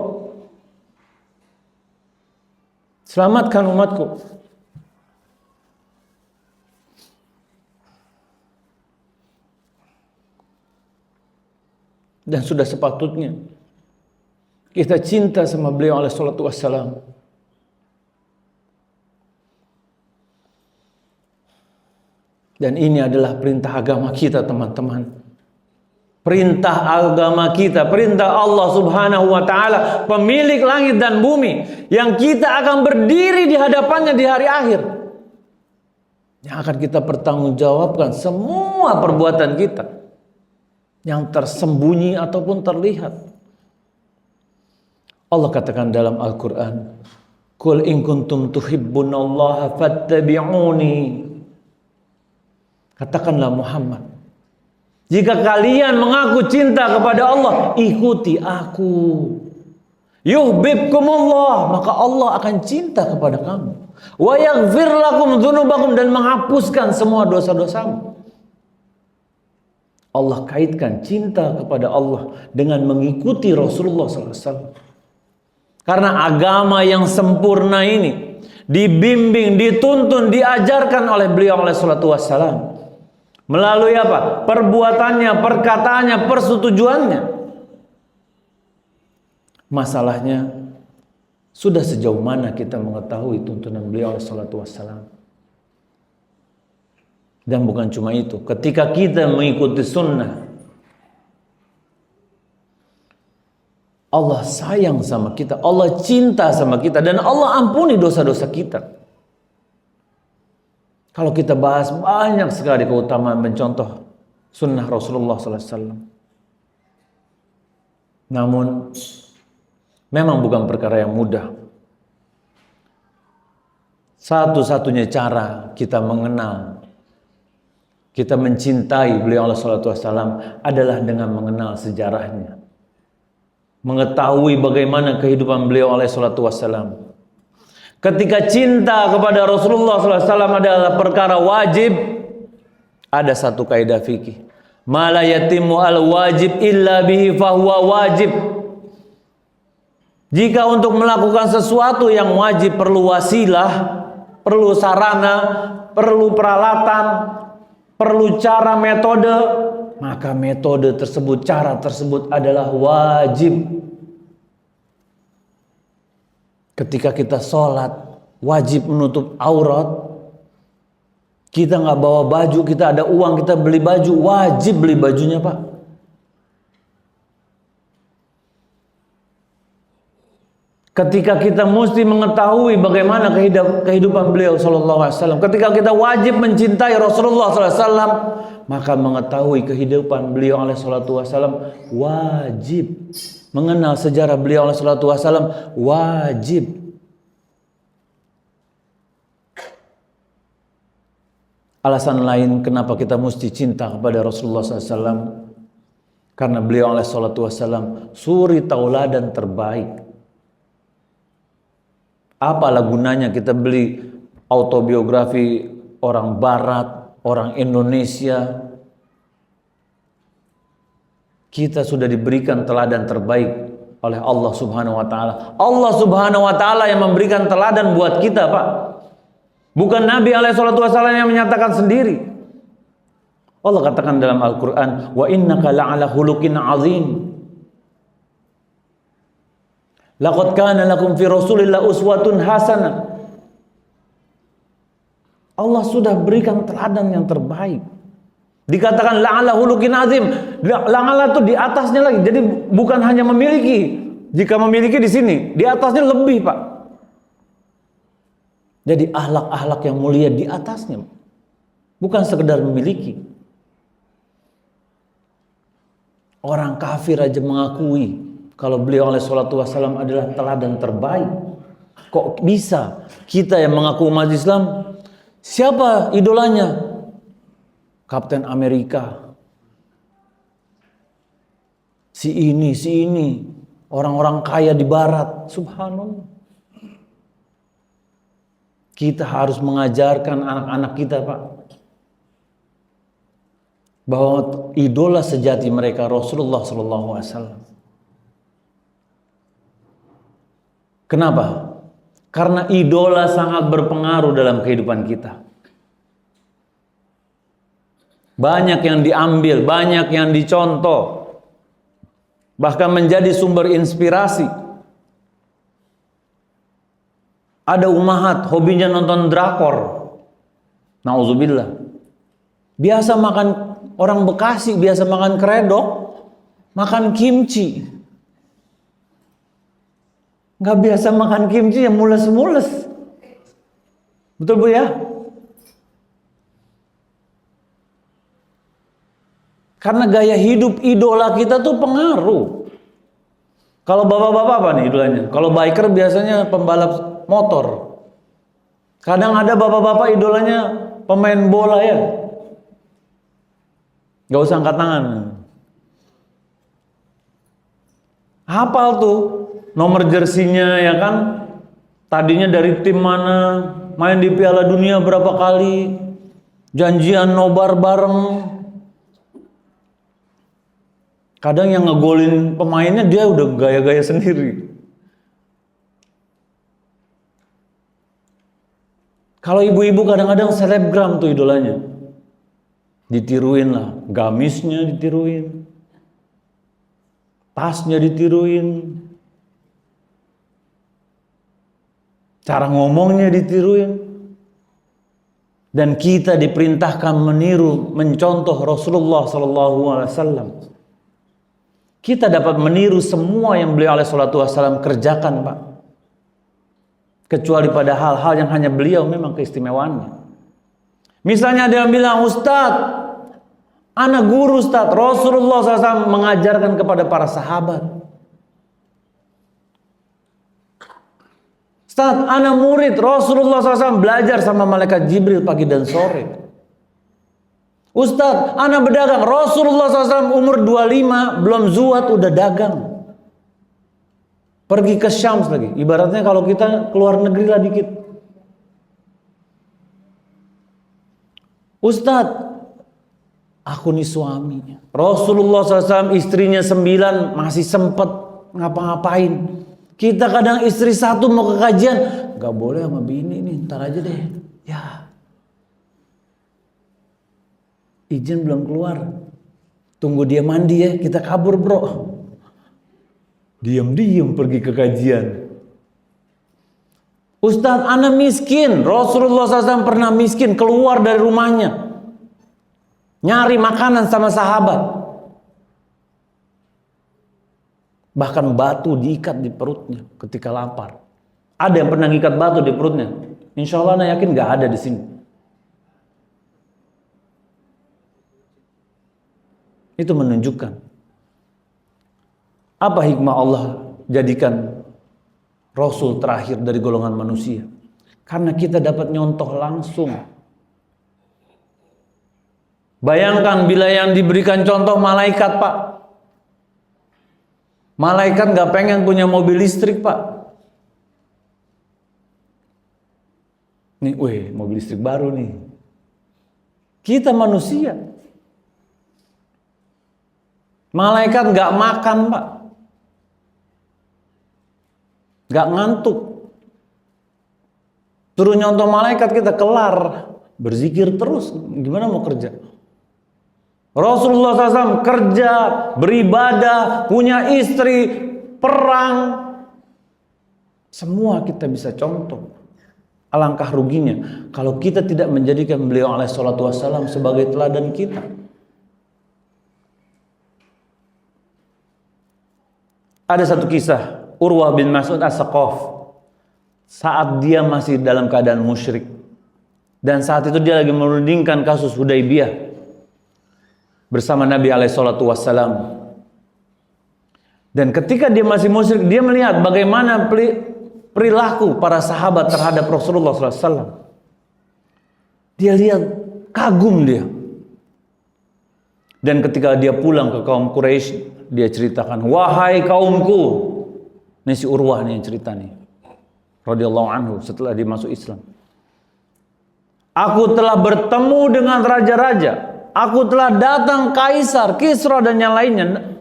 Selamatkan umatku. Dan sudah sepatutnya kita cinta sama beliau alaihi salatu wassalam. Dan ini adalah perintah agama kita, teman-teman. Perintah agama kita, perintah Allah Subhanahu wa taala, pemilik langit dan bumi, yang kita akan berdiri di hadapannya di hari akhir. Yang akan kita pertanggungjawabkan semua perbuatan kita, yang tersembunyi ataupun terlihat. Allah katakan dalam Al-Quran, Qul in kuntum tuhibbunallaha fattabi'uni. Katakanlah Muhammad, jika kalian mengaku cinta kepada Allah, ikuti aku. Yuhibbukumullah, maka Allah akan cinta kepada kamu. Wa yaghfir lakum dzunubakum, dan menghapuskan semua dosa-dosamu. Allah kaitkan cinta kepada Allah dengan mengikuti Rasulullah SAW. Karena agama yang sempurna ini dibimbing, dituntun, diajarkan oleh beliau alaihi salatu wassalam. Melalui apa? Perbuatannya, perkataannya, persetujuannya. Masalahnya, sudah sejauh mana kita mengetahui tuntunan beliau alaihi salatu wassalam? Dan bukan cuma itu, ketika kita mengikuti sunnah, Allah sayang sama kita, Allah cinta sama kita, dan Allah ampuni dosa-dosa kita. Kalau kita bahas banyak sekali keutamaan mencontoh sunnah Rasulullah SAW. Namun, memang bukan perkara yang mudah. Satu-satunya cara kita mengenal, kita mencintai beliau SAW adalah dengan mengenal sejarahnya. Mengetahui bagaimana kehidupan beliau SAW. Ketika cinta kepada Rasulullah SAW adalah perkara wajib, ada satu kaidah fikih. Ma la yatimmu al wajib illa bihi fahuwa wajib. Jika untuk melakukan sesuatu yang wajib perlu wasilah, perlu sarana, perlu peralatan, perlu cara, metode, maka metode tersebut, cara tersebut adalah wajib. Ketika kita sholat, wajib menutup aurat. Kita nggak bawa baju, kita ada uang, kita beli baju, wajib beli bajunya, Pak. Ketika kita mesti mengetahui bagaimana kehidupan beliau Sallallahu Alaihi Wasallam. Ketika kita wajib mencintai Rasulullah Sallallahu Alaihi Wasallam, maka mengetahui kehidupan beliau Alaihi Wasallam wajib. Mengenal sejarah beliau Alaihi Wasallam wajib. Alasan lain kenapa kita mesti cinta kepada Rasulullah SAW, karena beliau alaihi salatu wassalam suri tauladan terbaik. Apalah gunanya kita beli autobiografi orang Barat, orang Indonesia. Kita sudah diberikan teladan terbaik oleh Allah Subhanahu wa taala. Allah Subhanahu wa taala yang memberikan teladan buat kita, Pak. Bukan Nabi alaihi salatu wasallam yang menyatakan sendiri. Allah katakan dalam Al-Qur'an, "Wa innaka la'ala khuluqin 'azim." Laqad kana lakum fi Rasulillah uswatun hasanah. Allah sudah berikan teladan yang terbaik. Dikatakan la'ala khuluqin 'azim. La'ala itu di atasnya lagi. Jadi bukan hanya memiliki. Jika memiliki di sini, di atasnya lebih, Pak. Jadi akhlak-akhlak yang mulia di atasnya, bukan sekedar memiliki. Orang kafir aja mengakui kalau beliau alaihi salatu wassalam adalah teladan terbaik. Kok bisa kita yang mengaku umat Islam, siapa idolanya? Kapten Amerika, si ini, orang-orang kaya di Barat, subhanallah. Kita harus mengajarkan anak-anak kita, Pak, bahwa idola sejati mereka Rasulullah SAW. Kenapa? Karena idola sangat berpengaruh dalam kehidupan kita. Banyak yang diambil, banyak yang dicontoh, bahkan menjadi sumber inspirasi. Ada umahat hobinya nonton drakor, nauzubillah. Biasa makan, orang Bekasi biasa makan kredok, makan kimchi. Nggak biasa makan kimchi yang mules-mules. Betul Bu ya? Karena gaya hidup idola kita tuh pengaruh. Kalau bapak-bapak apa nih idolanya? Kalau biker biasanya pembalap motor. Kadang ada bapak-bapak idolanya pemain bola ya. Gak usah angkat tangan. Hafal tuh nomor jersinya ya kan. Tadinya dari tim mana, main di Piala Dunia berapa kali, janjian nobar bareng. Kadang yang ngegolin pemainnya dia udah gaya-gaya sendiri. Kalau ibu-ibu kadang-kadang selebgram tuh idolanya. Ditiruin lah, gamisnya ditiruin, tasnya ditiruin, cara ngomongnya ditiruin. Dan kita diperintahkan meniru, mencontoh Rasulullah SAW. Kita dapat meniru semua yang beliau alaihi salatu wassalam kerjakan, Pak. Kecuali pada hal-hal yang hanya beliau memang keistimewaannya. Misalnya ada yang bilang, Ustadz, anak guru Ustadz, Rasulullah SAW mengajarkan kepada para sahabat. Ustadz, anak murid, Rasulullah SAW belajar sama malaikat Jibril pagi dan sore. Ustadz, anak berdagang, Rasulullah SAW umur 25, belum zuat udah dagang. Pergi ke Syams lagi. Ibaratnya kalau kita keluar negeri lah dikit. Ustadz, aku nih suami. Rasulullah SAW istrinya 9 masih sempet ngapa-ngapain. Kita kadang istri 1 mau ke kajian, gak boleh sama bini nih, ntar aja deh. Ya, izin belum keluar. Tunggu dia mandi ya, kita kabur bro. Diam-diam pergi ke kajian. Ustadz, anak miskin. Rasulullah SAW pernah miskin, keluar dari rumahnya, nyari makanan sama sahabat. Bahkan batu diikat di perutnya ketika lapar. Ada yang pernah ngikat batu di perutnya? Insya Allah anak yakin gak ada di sini. Itu menunjukkan apa hikmah Allah jadikan Rasul terakhir dari golongan manusia. Karena kita dapat nyontoh langsung. Bayangkan bila yang diberikan contoh malaikat, Pak. Malaikat gak pengen punya mobil listrik, Pak. Nih, mobil listrik baru nih. Kita manusia. Malaikat gak makan, Pak. Gak ngantuk. Suruh nyontoh malaikat kita kelar. Berzikir terus. Gimana mau kerja? Rasulullah SAW kerja, beribadah, punya istri, perang. Semua kita bisa contoh. Alangkah ruginya kalau kita tidak menjadikan beliau alaihi salatu wassalam sebagai teladan kita. Ada satu kisah Urwah bin Mas'ud As-Saqaf saat dia masih dalam keadaan musyrik, dan saat itu dia lagi merundingkan kasus Hudaybiyah bersama Nabi alaihi salatu wassalam. Dan ketika dia masih musyrik, dia melihat bagaimana perilaku para sahabat terhadap Rasulullah SAW. Dia lihat, kagum dia. Dan ketika dia pulang ke kaum Quraisy, dia ceritakan, wahai kaumku. Ini si Urwah nih yang cerita nih, radhiyallahu anhu, setelah dia masuk Islam. Aku telah bertemu dengan raja-raja. Aku telah datang Kaisar, Kisra dan yang lainnya.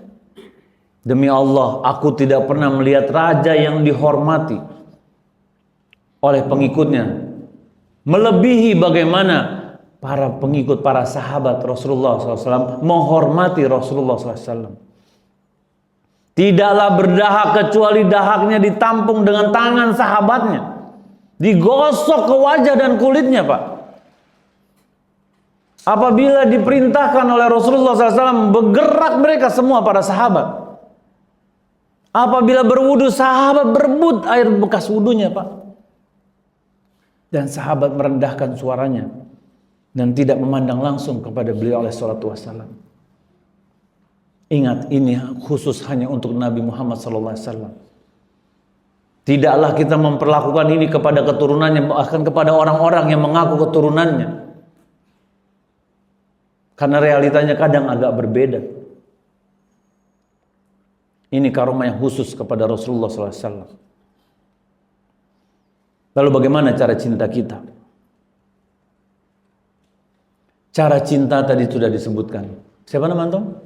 Demi Allah, aku tidak pernah melihat raja yang dihormati oleh pengikutnya melebihi bagaimana para pengikut, para sahabat Rasulullah SAW menghormati Rasulullah SAW. Tidaklah berdahak kecuali dahaknya ditampung dengan tangan sahabatnya, digosok ke wajah dan kulitnya, Pak. Apabila diperintahkan oleh Rasulullah SAW, bergerak mereka semua para sahabat. Apabila berwudu, sahabat berebut air bekas wudunya, Pak. Dan sahabat merendahkan suaranya dan tidak memandang langsung kepada beliau alaihi salatu wassalam. Ingat, ini khusus hanya untuk Nabi Muhammad SAW. Tidaklah kita memperlakukan ini kepada keturunannya, bahkan kepada orang-orang yang mengaku keturunannya. Karena realitanya kadang agak berbeda. Ini karomah yang khusus kepada Rasulullah SAW. Lalu bagaimana cara cinta kita? Cara cinta tadi sudah disebutkan. Siapa nama antum?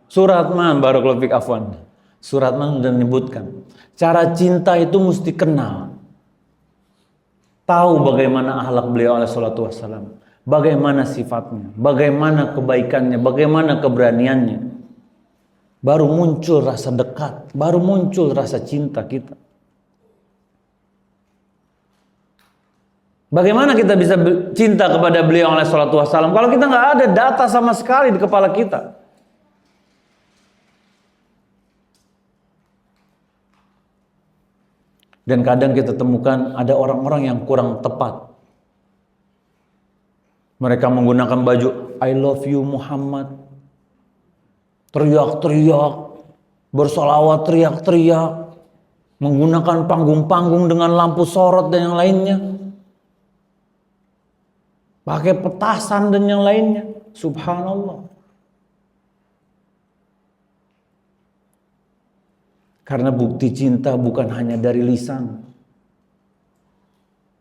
Suratman, barakallahu fik, afwan. Suratman sudah menyebutkan. Cara cinta itu mesti kenal. Tahu bagaimana akhlak beliau alaihi salatu wassalam, bagaimana sifatnya, bagaimana kebaikannya, bagaimana keberaniannya. Baru muncul rasa dekat, baru muncul rasa cinta kita. Bagaimana kita bisa cinta kepada beliau alaihi salatu wassalam kalau kita nggak ada data sama sekali di kepala kita? Dan kadang kita temukan ada orang-orang yang kurang tepat. Mereka menggunakan baju I love you Muhammad, teriak-teriak, bersolawat teriak-teriak, menggunakan panggung-panggung dengan lampu sorot dan yang lainnya, pakai petasan dan yang lainnya. Subhanallah. Karena bukti cinta bukan hanya dari lisan,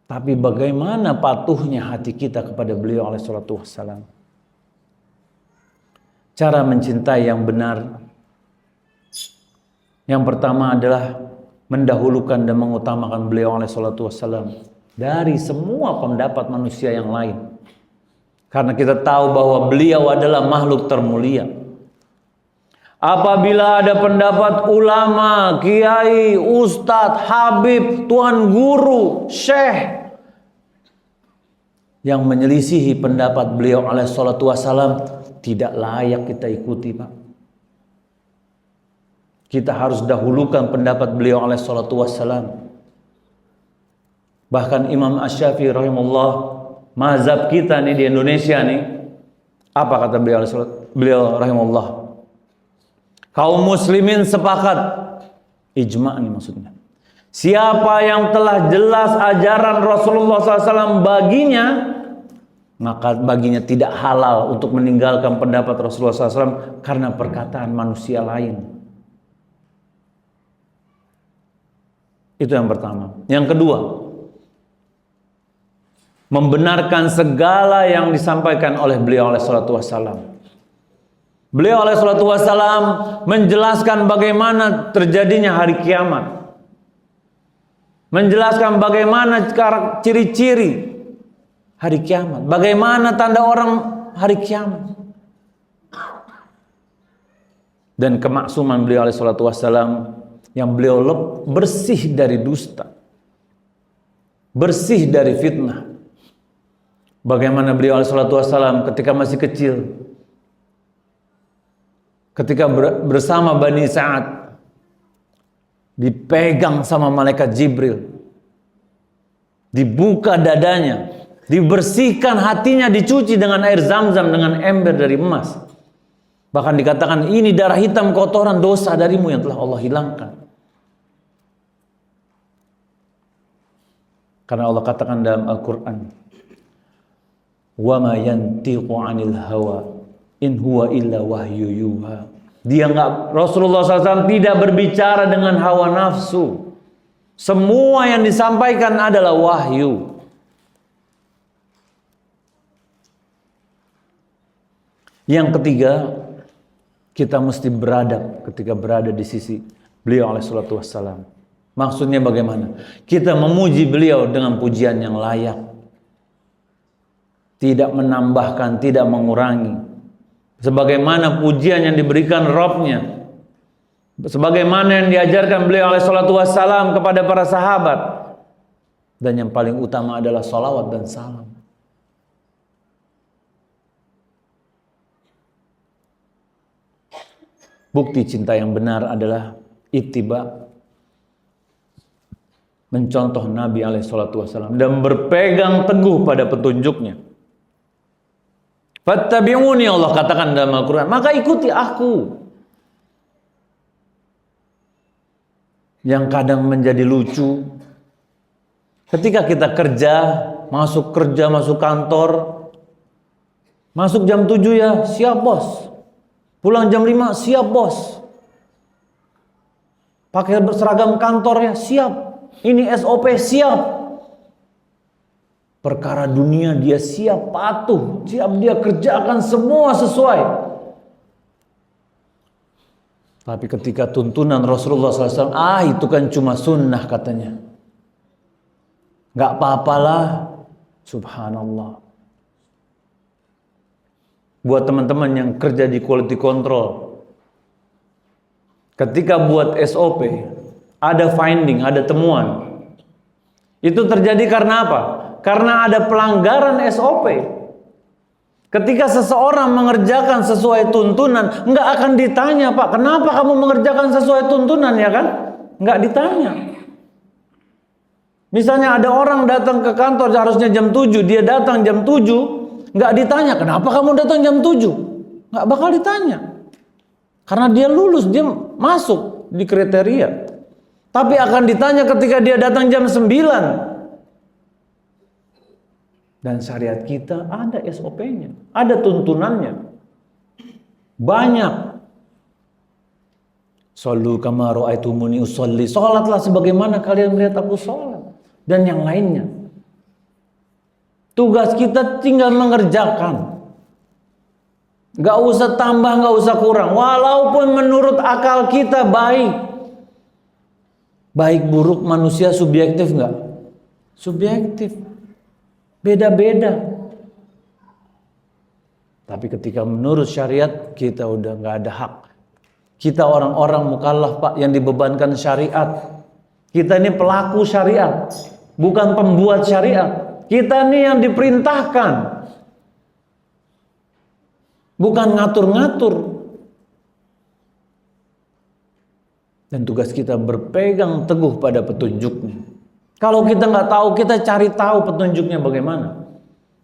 tapi bagaimana patuhnya hati kita kepada beliau alaihi salatu wassalam. Cara mencintai yang benar, yang pertama adalah mendahulukan dan mengutamakan beliau alaihi salatu wassalam dari semua pendapat manusia yang lain. Karena kita tahu bahwa beliau adalah makhluk termulia. Apabila ada pendapat ulama, kiai, ustadz, habib, tuan guru, syekh yang menyelisihi pendapat beliau alaihi salatu wassalam, tidak layak kita ikuti, Pak. Kita harus dahulukan pendapat beliau alaihi salatu wassalam. Bahkan Imam Asy-Syafi'i rahimahullah, mazhab kita nih di Indonesia nih, apa kata beliau rahimahullah? Kaum muslimin sepakat, ijma' nih maksudnya, Siapa yang telah jelas ajaran Rasulullah SAW baginya, maka baginya tidak halal untuk meninggalkan pendapat Rasulullah SAW karena perkataan manusia lain. Itu yang pertama. Yang kedua, membenarkan segala yang disampaikan oleh beliau alaihissalatu wassalam. Beliau alaihissalatu wassalam menjelaskan bagaimana terjadinya hari kiamat. Menjelaskan bagaimana ciri-ciri hari kiamat. Bagaimana tanda orang hari kiamat. Dan kemaksuman beliau alaihissalatu wassalam yang beliau bersih dari dusta. Bersih dari fitnah. Bagaimana beliau alaihissalatu wassalam ketika masih kecil. Ketika bersama Bani Sa'ad. Dipegang sama malaikat Jibril, dibuka dadanya, dibersihkan hatinya, dicuci dengan air zam-zam dengan ember dari emas. Bahkan dikatakan ini darah hitam kotoran dosa darimu yang telah Allah hilangkan. Karena Allah katakan dalam Al-Quran, wa ma yantiqu 'anil hawa in huwa illa wahyu yuha. Rasulullah SAW tidak berbicara dengan hawa nafsu. Semua yang disampaikan adalah wahyu. Yang ketiga, kita mesti beradab ketika berada di sisi beliau alaihissalatu wassalam. Maksudnya bagaimana? Kita memuji beliau dengan pujian yang layak. Tidak menambahkan, tidak mengurangi. Sebagaimana pujian yang diberikan Rabb-Nya, sebagaimana yang diajarkan beliau alaihissalatu wassalam kepada para sahabat, dan yang paling utama adalah salawat dan salam. Bukti cinta yang benar adalah ittiba, mencontoh Nabi alaihissalatu wassalam dan berpegang teguh pada petunjuknya. Fattabi'uni, Allah katakan dalam Al-Quran, maka ikuti aku. Yang kadang menjadi lucu, ketika kita masuk kerja, masuk kantor, masuk jam 7 ya, siap bos. Pulang jam 5, siap bos. Pakai seragam kantor ya, siap. Ini SOP, siap. Perkara dunia dia siap patuh, siap dia kerjakan semua sesuai. Tapi ketika tuntunan Rasulullah SAW, itu kan cuma sunnah katanya. Gak apa-apalah, subhanallah. Buat teman-teman yang kerja di quality control, ketika buat SOP, ada finding, ada temuan. Itu terjadi karena apa? Karena ada pelanggaran SOP. Ketika seseorang mengerjakan sesuai tuntunan, nggak akan ditanya, Pak, kenapa kamu mengerjakan sesuai tuntunan, ya kan? Nggak ditanya. Misalnya ada orang datang ke kantor seharusnya jam 7, dia datang jam 7, nggak ditanya, kenapa kamu datang jam 7? Nggak bakal ditanya. Karena dia lulus, dia masuk di kriteria. Tapi akan ditanya ketika dia datang jam 9. Dan syariat kita ada SOP-nya, ada tuntunannya. Banyak. Shallu kama ra'aitumuni usolli. Salatlah sebagaimana kalian melihat aku salat. Dan yang lainnya. Tugas kita tinggal mengerjakan. Gak usah tambah, gak usah kurang. Walaupun menurut akal kita baik. Baik buruk manusia subjektif gak? Subjektif. Beda-beda. Tapi ketika menurut syariat, kita udah gak ada hak. Kita orang-orang mukallaf, Pak, yang dibebankan syariat. Kita ini pelaku syariat, bukan pembuat syariat. Kita ini yang diperintahkan, bukan ngatur-ngatur. Dan tugas kita berpegang teguh pada petunjuknya. Kalau kita nggak tahu, kita cari tahu petunjuknya bagaimana.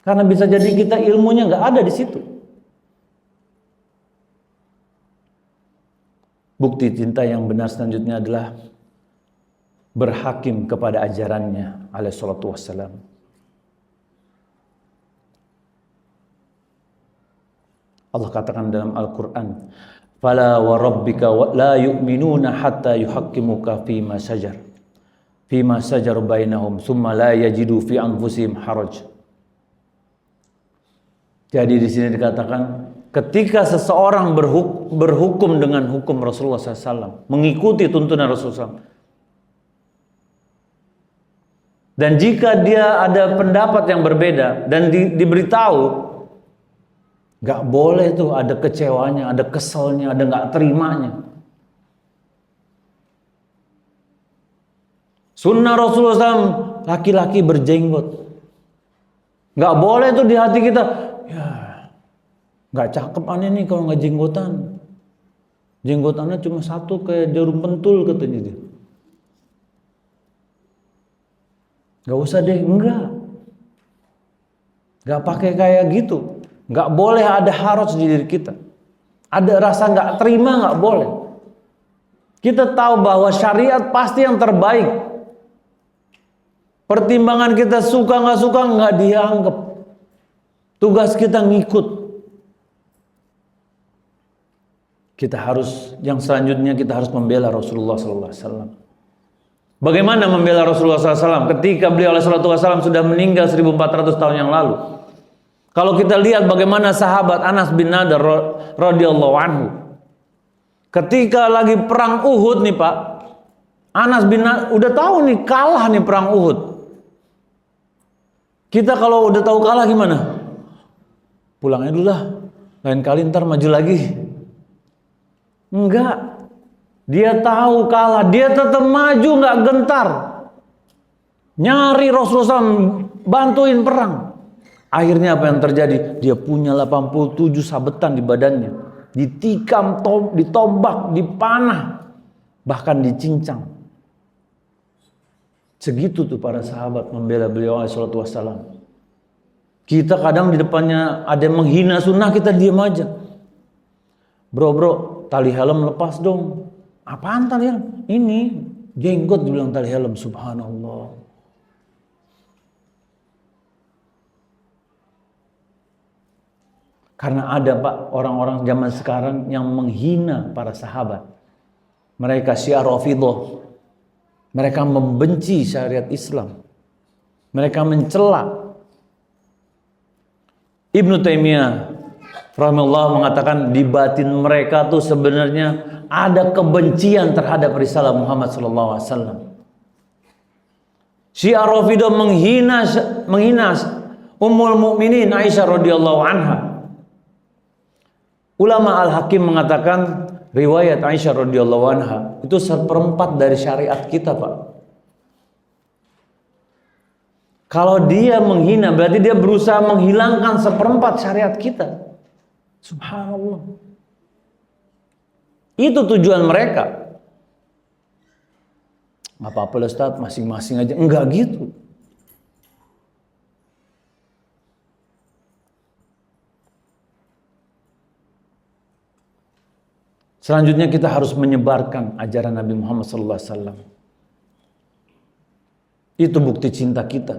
Karena bisa jadi kita ilmunya nggak ada di situ. Bukti cinta yang benar selanjutnya adalah berhakim kepada ajarannya alaihi salatu wassalam. Allah katakan dalam Al-Quran, "Fala wa rabbika la yu'minuna hatta yuhaqqimuka fima shajar bainahum thumma la yajidu fi anfusihim haraj." Jadi di sini dikatakan ketika seseorang berhukum dengan hukum Rasulullah SAW, mengikuti tuntunan Rasulullah SAW, dan jika dia ada pendapat yang berbeda dan diberitahu, gak boleh tuh ada kecewanya, ada keselnya, ada gak terimanya. Sunnah Rasulullah SAW, laki-laki berjenggot. Gak boleh tuh di hati kita, ya gak cakep aneh nih kalau gak jenggotan. Jenggotannya cuma satu kayak jarum pentul katanya dia. Gak usah deh, enggak. Gak pakai kayak gitu. Gak boleh ada haraj di diri kita. Ada rasa gak terima, gak boleh. Kita tahu bahwa syariat pasti yang terbaik. Pertimbangan kita suka gak suka gak dianggap. Tugas kita ngikut. Kita harus, yang selanjutnya kita harus membela Rasulullah SAW. Bagaimana membela Rasulullah SAW ketika beliau SAW sudah meninggal 1400 tahun yang lalu? Kalau kita lihat bagaimana sahabat Anas bin Nadar radhiyallahu anhu, ketika lagi perang Uhud nih Pak, Anas bin Nadar udah tahu nih kalah nih perang Uhud. Kita kalau udah tahu kalah gimana? Pulangnya dulu lah, lain kali ntar maju lagi. Enggak, dia tahu kalah, dia tetap maju, nggak gentar, nyari Rasulullah SAW, bantuin perang. Akhirnya apa yang terjadi? Dia punya 87 sabetan di badannya. Ditikam, ditombak, dipanah, bahkan dicincang. Segitu tuh para sahabat membela beliau alaihi salatu wassalam. Kita kadang di depannya ada yang menghina sunnah, kita diam aja. Bro, tali helm lepas dong. Apaan tali helm? Ini jenggot dibilang tali helm, subhanallah. Karena ada Pak orang-orang zaman sekarang yang menghina para sahabat. Mereka Syiah Rafidhah. Mereka membenci syariat Islam. Mereka mencela. Ibnu Taimiyah rahimahullah mengatakan di batin mereka tuh sebenarnya ada kebencian terhadap risalah Muhammad SAW. Syiah Rafidhah menghina Ummul Mukminin Aisyah radhiyallahu anha. Ulama Al-Hakim mengatakan riwayat Aisyah radhiyallahu anha itu 1/4 dari syariat kita, Pak. Kalau dia menghina berarti dia berusaha menghilangkan 1/4 syariat kita. Subhanallah. Itu tujuan mereka. Gak apa-apa Ustaz, masing-masing aja. Enggak gitu. Selanjutnya kita harus menyebarkan ajaran Nabi Muhammad SAW. Itu bukti cinta kita.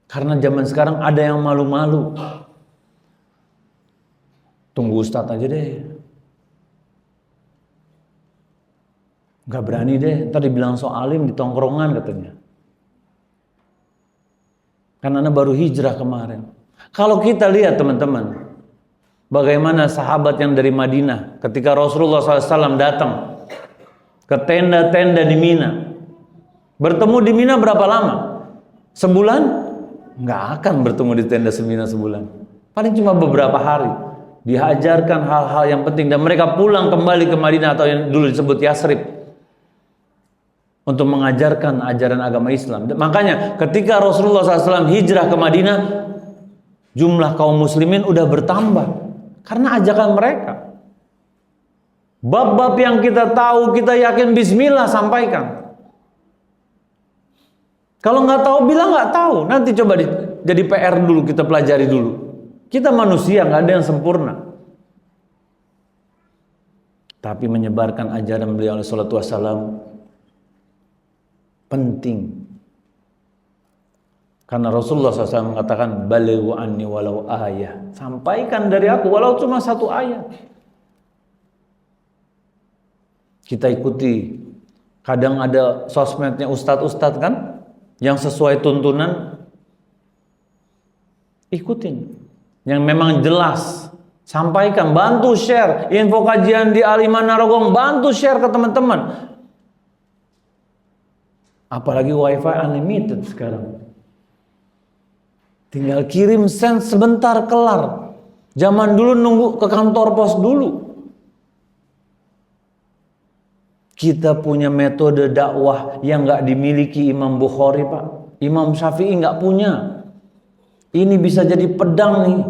Karena zaman sekarang ada yang malu-malu. Tunggu Ustadz aja deh. Gak berani deh, ntar dibilang so alim di tongkrongan katanya. Karena Anda baru hijrah kemarin. Kalau kita lihat teman-teman, bagaimana sahabat yang dari Madinah ketika Rasulullah SAW datang ke tenda-tenda di Mina. Bertemu di Mina berapa lama? Sebulan? Nggak akan bertemu di tenda Mina sebulan. Paling cuma beberapa hari. Diajarkan hal-hal yang penting dan mereka pulang kembali ke Madinah atau yang dulu disebut Yasrib untuk mengajarkan ajaran agama Islam. Makanya ketika Rasulullah SAW hijrah ke Madinah, jumlah kaum muslimin udah bertambah karena ajakan mereka. Bab-bab yang kita tahu, kita yakin bismillah sampaikan. Kalau nggak tahu bilang nggak tahu. Nanti coba jadi PR dulu, kita pelajari dulu. Kita manusia, nggak ada yang sempurna. Tapi menyebarkan ajaran beliau alaihi salatu wassalam penting. Karena Rasulullah SAW mengatakan, balighu anni walau ayah. Sampaikan dari aku walau cuma satu ayat. Kita ikuti. Kadang ada sosmednya ustadz-ustadz kan, yang sesuai tuntunan, ikutin. Yang memang jelas, sampaikan, bantu share. Info kajian di Aliman Narogong, bantu share ke teman-teman. Apalagi wifi unlimited sekarang. Tinggal kirim send sebentar kelar. Zaman dulu nunggu ke kantor pos dulu. Kita punya metode dakwah yang nggak dimiliki Imam Bukhari, Pak. Imam Syafi'i nggak punya. Ini bisa jadi pedang nih.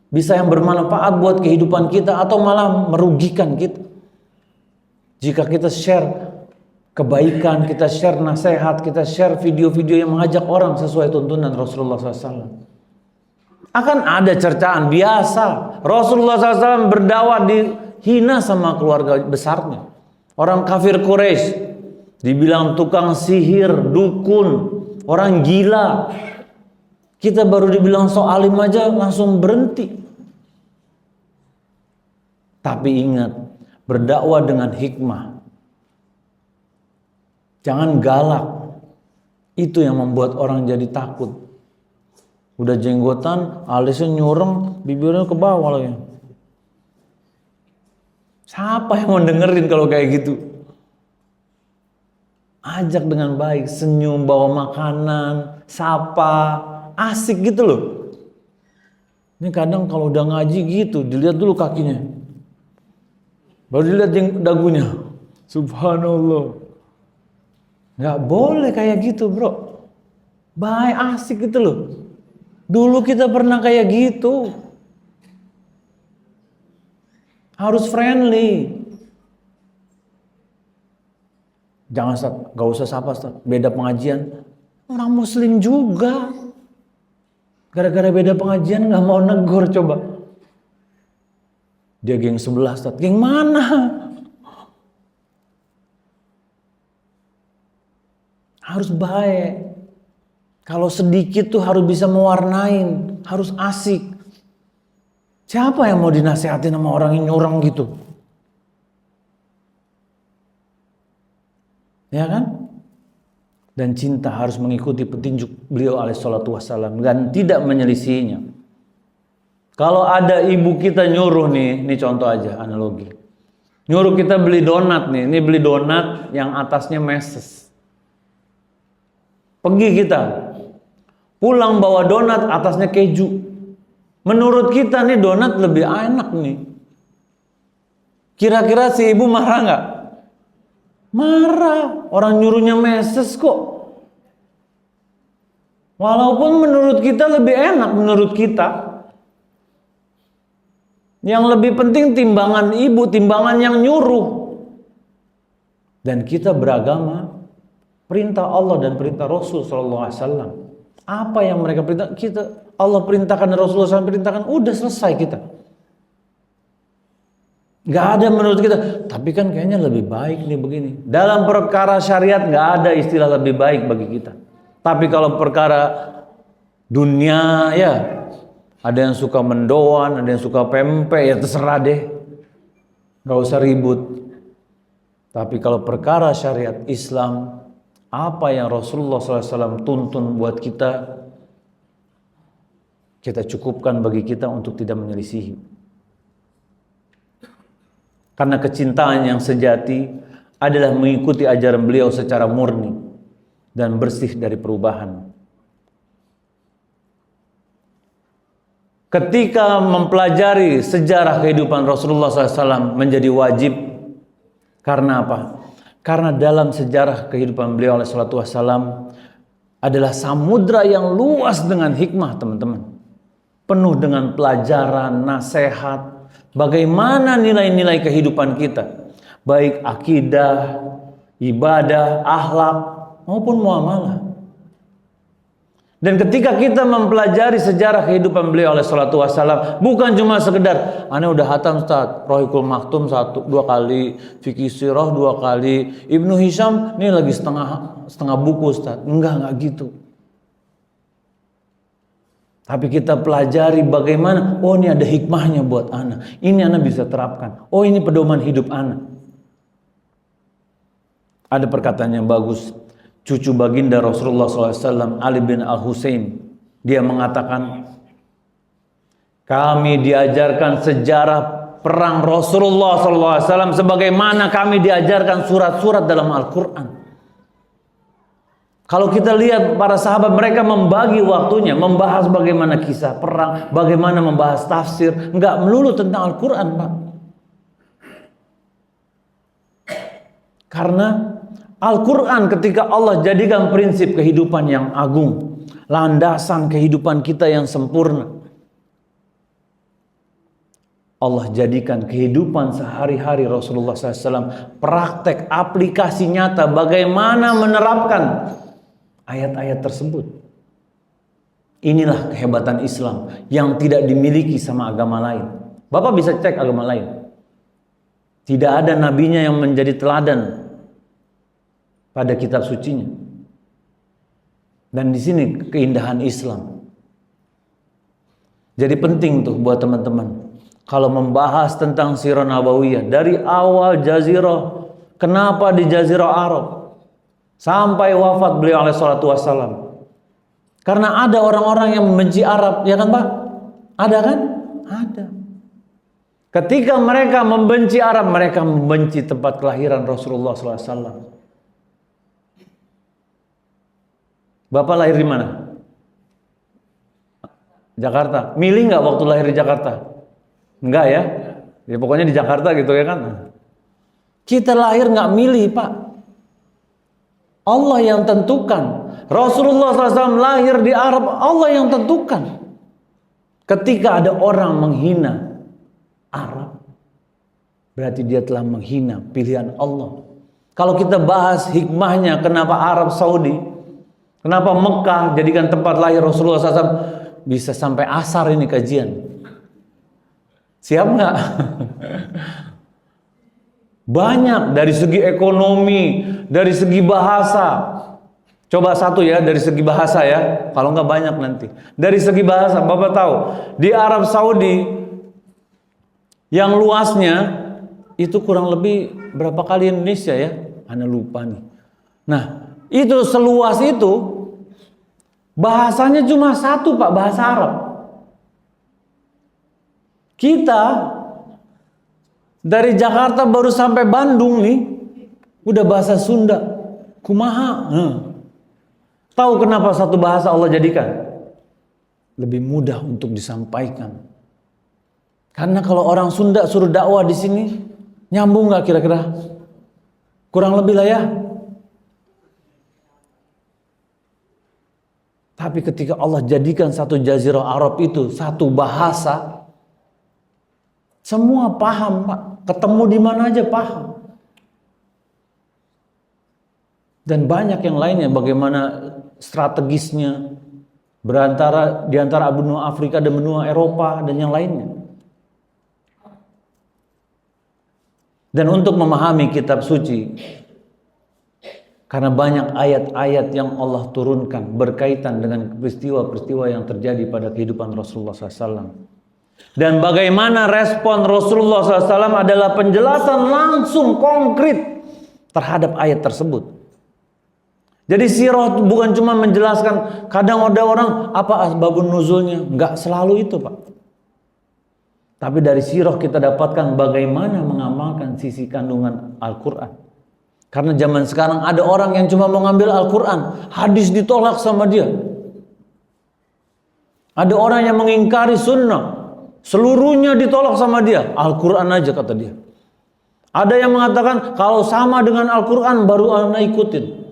Bisa yang bermanfaat buat kehidupan kita atau malah merugikan kita. Jika kita share kebaikan, kita share nasihat, kita share video-video yang mengajak orang sesuai tuntunan Rasulullah SAW. Akan ada cercaan biasa. Rasulullah SAW berdakwah dihina sama keluarga besarnya. Orang kafir Quraisy dibilang tukang sihir, dukun, orang gila. Kita baru dibilang so alim aja langsung berhenti. Tapi ingat, berdakwah dengan hikmah. Jangan galak. Itu yang membuat orang jadi takut. Udah jenggotan, alisnya nyureng, bibirnya ke bawah lagi. Siapa yang mau dengerin kalau kayak gitu? Ajak dengan baik, senyum, bawa makanan, sapa, asik gitu loh. Ini kadang kalau udah ngaji gitu, dilihat dulu kakinya. Baru dilihat dagunya. Subhanallah. Nggak boleh kayak gitu, bro. Baik, asik gitu loh. Dulu kita pernah kayak gitu. Harus friendly. Jangan, Ustaz, gak usah sapa, Ustaz. Beda pengajian. Orang muslim juga. Gara-gara beda pengajian gak mau negur, coba. Dia geng sebelah, Ustaz. Geng mana? Harus baik. Kalau sedikit tuh harus bisa mewarnain. Harus asik. Siapa yang mau dinasihatin sama orang yang nyurang gitu? Ya kan? Dan cinta harus mengikuti petunjuk beliau alaihi salatu wassalam dan tidak menyelisihinya. Kalau ada ibu kita nyuruh nih, ini contoh aja analogi. Nyuruh kita beli donat nih, ini beli donat yang atasnya meses. Pergi kita, pulang bawa donat atasnya keju. Menurut kita nih donat lebih enak nih. Kira-kira si ibu marah nggak? Marah. Orang nyuruhnya meses kok. Walaupun menurut kita lebih enak menurut kita. Yang lebih penting timbangan ibu, timbangan yang nyuruh. Dan kita beragama, perintah Allah dan perintah Rasul SAW. Apa yang mereka perintah, kita Allah perintahkan dan Rasulullah SAW perintahkan, udah selesai kita. Gak ada menurut kita, tapi kan kayaknya lebih baik nih begini. Dalam perkara syariat gak ada istilah lebih baik bagi kita. Tapi kalau perkara dunia ya, ada yang suka mendoan, ada yang suka pempek, ya terserah deh. Gak usah ribut. Tapi kalau perkara syariat Islam, apa yang Rasulullah SAW tuntun buat kita, kita cukupkan bagi kita untuk tidak menyelisihi. Karena kecintaan yang sejati adalah mengikuti ajaran beliau secara murni dan bersih dari perubahan. Ketika mempelajari sejarah kehidupan Rasulullah SAW menjadi wajib. Karena apa? Karena dalam sejarah kehidupan beliau alaihi salatu wassalam adalah samudra yang luas dengan hikmah, teman-teman. Penuh dengan pelajaran, nasihat, bagaimana nilai-nilai kehidupan kita. Baik akidah, ibadah, akhlak, maupun muamalah. Dan ketika kita mempelajari sejarah kehidupan beliau alaihi salatu wassalam, bukan cuma sekedar ana udah hatam Ustaz, Rohikul Maktum 2 kali, Fikih Sirah 2 kali, Ibnu Hisham ini lagi setengah buku Ustaz. Enggak gitu. Tapi kita pelajari bagaimana, oh ini ada hikmahnya buat ana. Ini ana bisa terapkan. Oh ini pedoman hidup ana. Ada perkataan yang bagus. Cucu baginda Rasulullah SAW, Ali bin Al-Husain, dia mengatakan, kami diajarkan sejarah perang Rasulullah SAW sebagaimana kami diajarkan surat-surat dalam Al-Quran. Kalau kita lihat para sahabat, mereka membagi waktunya, membahas bagaimana kisah perang, bagaimana membahas tafsir, enggak melulu tentang Al-Quran, Pak. Karena Al-Quran ketika Allah jadikan prinsip kehidupan yang agung, landasan kehidupan kita yang sempurna, Allah jadikan kehidupan sehari-hari Rasulullah SAW praktek aplikasi nyata bagaimana menerapkan ayat-ayat tersebut. Inilah kehebatan Islam yang tidak dimiliki sama agama lain. Bapak bisa cek agama lain, tidak ada nabinya yang menjadi teladan pada kitab sucinya. Dan di sini keindahan Islam. Jadi penting tuh buat teman-teman, kalau membahas tentang Sirah Nabawiyah dari awal Jazirah, kenapa di Jazirah Arab sampai wafat beliau alaihi salatu wassalam. Karena ada orang-orang yang membenci Arab, ya kan Pak? Ada kan? Ada. Ketika mereka membenci Arab, mereka membenci tempat kelahiran Rasulullah SAW. Bapak lahir di mana? Jakarta. Milih nggak waktu lahir di Jakarta? Enggak ya? Ya pokoknya di Jakarta gitu ya kan? Kita lahir nggak milih Pak. Allah yang tentukan. Rasulullah SAW lahir di Arab, Allah yang tentukan. Ketika ada orang menghina Arab, berarti dia telah menghina pilihan Allah. Kalau kita bahas hikmahnya kenapa Arab Saudi, kenapa Mekah jadikan tempat lahir Rasulullah SAW, bisa sampai asar ini kajian. Siap nggak? Banyak dari segi ekonomi, dari segi bahasa. Coba satu ya, dari segi bahasa ya. Kalau nggak banyak nanti. Dari segi bahasa, Bapak tahu di Arab Saudi yang luasnya itu kurang lebih berapa kali Indonesia ya? Ana lupa nih. Nah, itu seluas itu bahasanya cuma satu Pak, bahasa Arab. Kita dari Jakarta baru sampai Bandung nih udah bahasa Sunda. Kumaha? Tahu kenapa satu bahasa Allah jadikan? Lebih mudah untuk disampaikan. Karena kalau orang Sunda suruh dakwah di sini, nyambung nggak kira-kira? Kurang lebih lah ya. Tapi ketika Allah jadikan satu Jazirah Arab itu satu bahasa, semua paham Pak. Ketemu di mana aja paham. Dan banyak yang lainnya, bagaimana strategisnya di antara benua Afrika dan benua Eropa dan yang lainnya. Dan untuk memahami kitab suci, karena banyak ayat-ayat yang Allah turunkan berkaitan dengan peristiwa-peristiwa yang terjadi pada kehidupan Rasulullah SAW. Dan bagaimana respon Rasulullah SAW adalah penjelasan langsung konkret terhadap ayat tersebut. Jadi sirah bukan cuma menjelaskan, kadang ada orang apa asbabun nuzulnya, enggak selalu itu Pak. Tapi dari sirah kita dapatkan bagaimana mengamalkan sisi kandungan Al-Quran. Karena zaman sekarang ada orang yang cuma mau ngambil Al-Quran, hadis ditolak sama dia. Ada orang yang mengingkari sunnah, seluruhnya ditolak sama dia, Al-Quran aja kata dia. Ada yang mengatakan kalau sama dengan Al-Quran baru anda ikutin.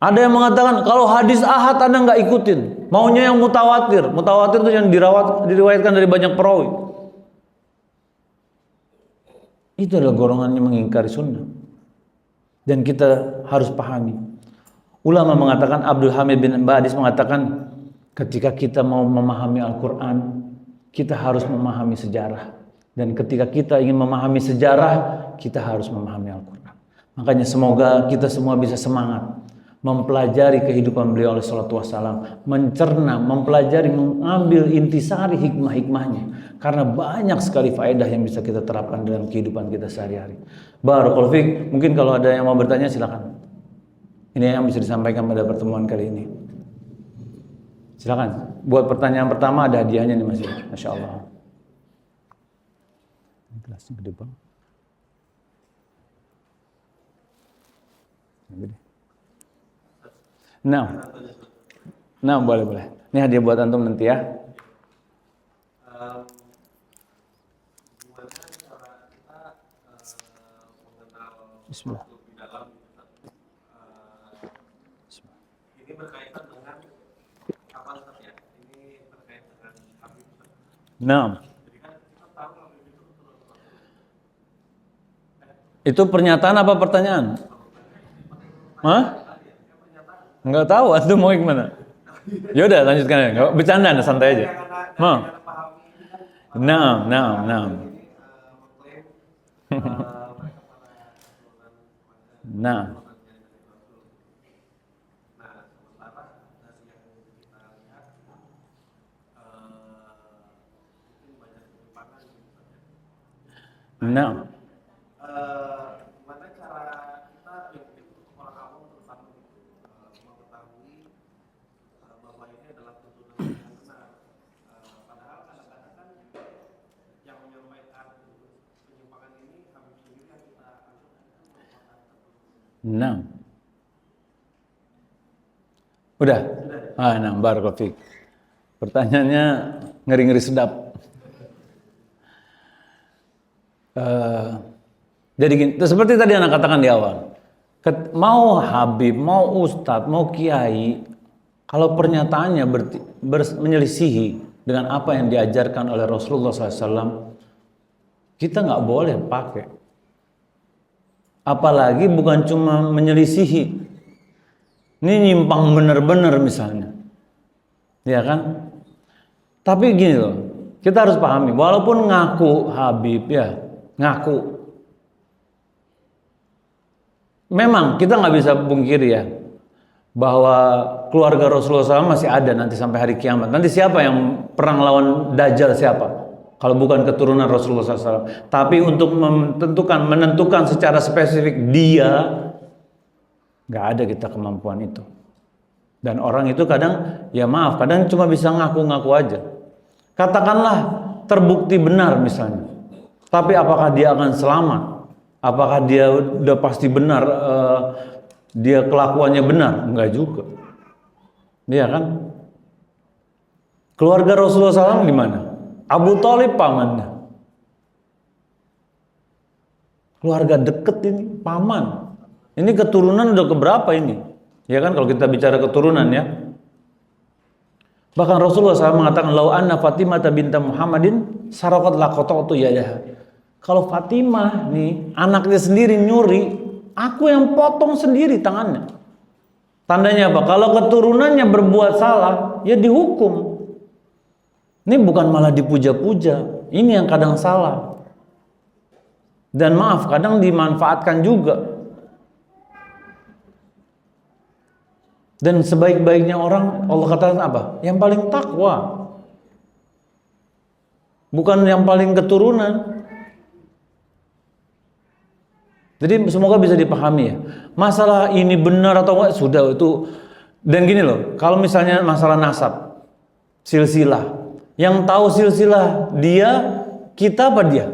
Ada yang mengatakan kalau hadis ahad anda nggak ikutin, maunya yang mutawatir. Mutawatir itu yang diriwayatkan dari banyak perawi. Itu adalah golongan yang mengingkari sunnah. Dan kita harus pahami. Ulama mengatakan, Abdul Hamid bin Badis mengatakan, Ketika kita mau memahami Al-Quran, kita harus memahami sejarah. Dan ketika kita ingin memahami sejarah, kita harus memahami Al-Quran. Makanya semoga kita semua bisa semangat mempelajari kehidupan beliau alaihi salatu wassalam, mencerna, mempelajari, mengambil intisari hikmah-hikmahnya. Karena banyak sekali faedah yang bisa kita terapkan dalam kehidupan kita sehari-hari. Barakallahu fiik. Mungkin kalau ada yang mau bertanya silakan. Ini yang bisa disampaikan pada pertemuan kali ini. Silakan. Buat pertanyaan pertama ada hadiahnya nih Mas. Masya Allah. Kelasnya gede banget. Nah, boleh. Ini hadiah buat antum nanti ya. Bismillah. Ini berkaitan dengan apa ya? Ini berkaitan dengan Habib. Nah. Itu pernyataan apa pertanyaan? Hah? Enggak tahu, antum mau gimana? Ya udah lanjutkan ya. Enggak bercanda, santai aja. Nah. Nah. Nah. Gimana cara kita untuk orang awam terutama mengetahui bahwa ini adalah tuntunan yang benar. Padahal kadang-kadang kan yang menyampaikan penyimpangan ini Habib sendiri yang kita anggap. Nah. Udah. Nah, barakallahu fiik. Pertanyaannya ngeri-ngeri sedap. Jadi gini, seperti tadi anak katakan di awal, mau Habib, mau Ustadz, mau Kiai, kalau pernyataannya menyelisihi dengan apa yang diajarkan oleh Rasulullah SAW, kita nggak boleh pakai. Apalagi bukan cuma menyelisihi, ini nyimpang bener-bener misalnya, ya kan? Tapi gini loh, kita harus pahami, walaupun ngaku Habib ya, ngaku. Memang kita nggak bisa pungkiri ya bahwa keluarga Rasulullah SAW masih ada nanti sampai hari kiamat. Nanti siapa yang perang lawan Dajjal siapa? Kalau bukan keturunan Rasulullah SAW. Tapi untuk menentukan secara spesifik dia, nggak ada kita kemampuan itu. Dan orang itu kadang, ya maaf, kadang cuma bisa ngaku-ngaku aja. Katakanlah terbukti benar misalnya. Tapi apakah dia akan selamat? Apakah dia udah pasti benar, dia kelakuannya benar? Enggak juga. Iya kan? Keluarga Rasulullah SAW gimana? Abu Thalib pamannya. Keluarga deket ini, paman. Ini keturunan udah keberapa ini? Ya kan kalau kita bicara keturunan ya. Bahkan Rasulullah SAW mengatakan, "Lau anna Fatimah binta Muhammadin saraqat laqata'tu yadaha." Kalau Fatimah nih, anaknya sendiri nyuri, aku yang potong sendiri tangannya. Tandanya apa? Kalau keturunannya berbuat salah, ya dihukum. Ini bukan malah dipuja-puja, ini yang kadang salah. Dan maaf, kadang dimanfaatkan juga. Dan sebaik-baiknya orang, Allah katakan apa? Yang paling takwa. Bukan yang paling keturunan. Jadi semoga bisa dipahami ya. Masalah ini benar atau enggak sudah itu. Dan gini loh, kalau misalnya masalah nasab, silsilah, yang tahu silsilah dia, kita apa dia?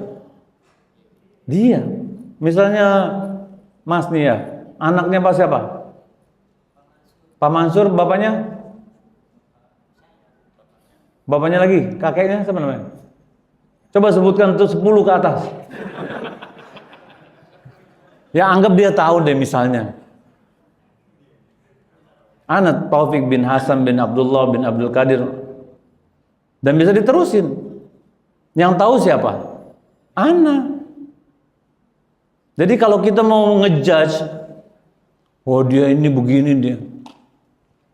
Dia. Misalnya Mas nih ya, anaknya Pak siapa? Pak Mansur, bapaknya? Bapaknya lagi, kakeknya siapa namanya? Coba sebutkan tuh 10 ke atas. Ya anggap dia tahu deh misalnya. Anak Taufik bin Hasan bin Abdullah bin Abdul Qadir. Dan bisa diterusin. Yang tahu siapa? Anak. Jadi kalau kita mau ngejudge, oh dia ini begini dia.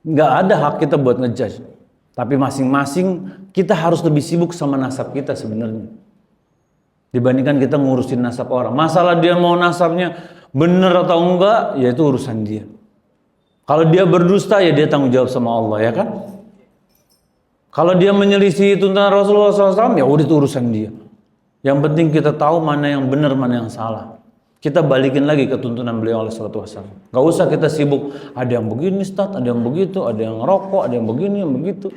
Nggak ada hak kita buat ngejudge. Tapi masing-masing kita harus lebih sibuk sama nasab kita sebenarnya. Dibandingkan kita ngurusin nasab orang. Masalah dia mau nasabnya benar atau enggak, ya itu urusan dia. Kalau dia berdusta, ya dia tanggung jawab sama Allah, ya kan? Kalau dia menyelisih tuntunan Rasulullah SAW, ya udah itu urusan dia. Yang penting kita tahu mana yang benar, mana yang salah. Kita balikin lagi ke tuntunan beliau SAW. Gak usah kita sibuk, ada yang begini Ustaz, ada yang begitu, ada yang ngerokok, ada yang begini, yang begitu.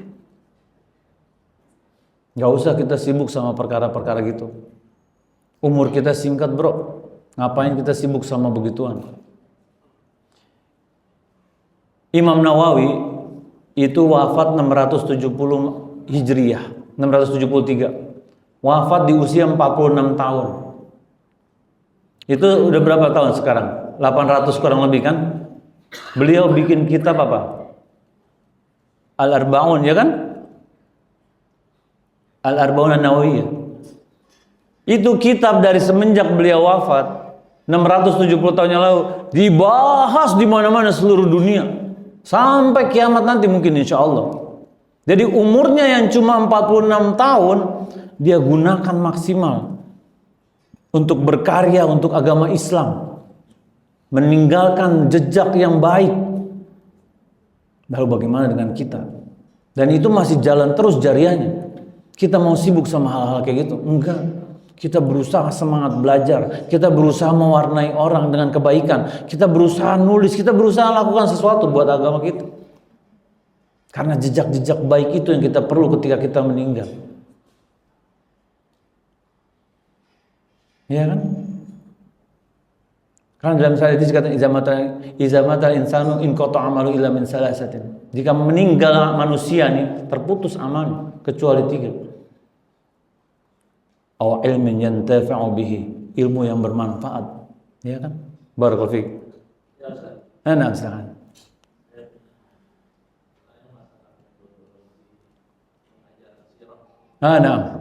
Gak usah kita sibuk sama perkara-perkara gitu. Umur kita singkat bro, ngapain kita sibuk sama begituan? Imam Nawawi itu wafat 670 Hijriyah, 673. Wafat di usia 46 tahun. Itu udah berapa tahun sekarang? 800 kurang lebih kan? Beliau bikin kitab apa? Al-Arba'un, ya kan? Al-Arba'un An-Nawawiyah. Itu kitab dari semenjak beliau wafat 670 tahun yang lalu dibahas di mana-mana seluruh dunia sampai kiamat nanti mungkin insya Allah. Jadi umurnya yang cuma 46 tahun dia gunakan maksimal untuk berkarya untuk agama Islam, meninggalkan jejak yang baik. Lalu bagaimana dengan kita? Dan itu masih jalan terus jariahnya. Kita mau sibuk sama hal-hal kayak gitu? Enggak. Kita berusaha semangat belajar, kita berusaha mewarnai orang dengan kebaikan, kita berusaha nulis, kita berusaha lakukan sesuatu buat agama kita. Karena jejak-jejak baik itu yang kita perlu ketika kita meninggal. Ya kan? Karena dalam hadis dikatakan izamatal insanu in qata amalu illa min salasatin. Jika meninggal manusia nih terputus amalnya kecuali 3. Aw ilmin yantafi'u bihi, ilmu yang bermanfaat, ya kan? Barakallahu fiik. Nah, silakan. Nah.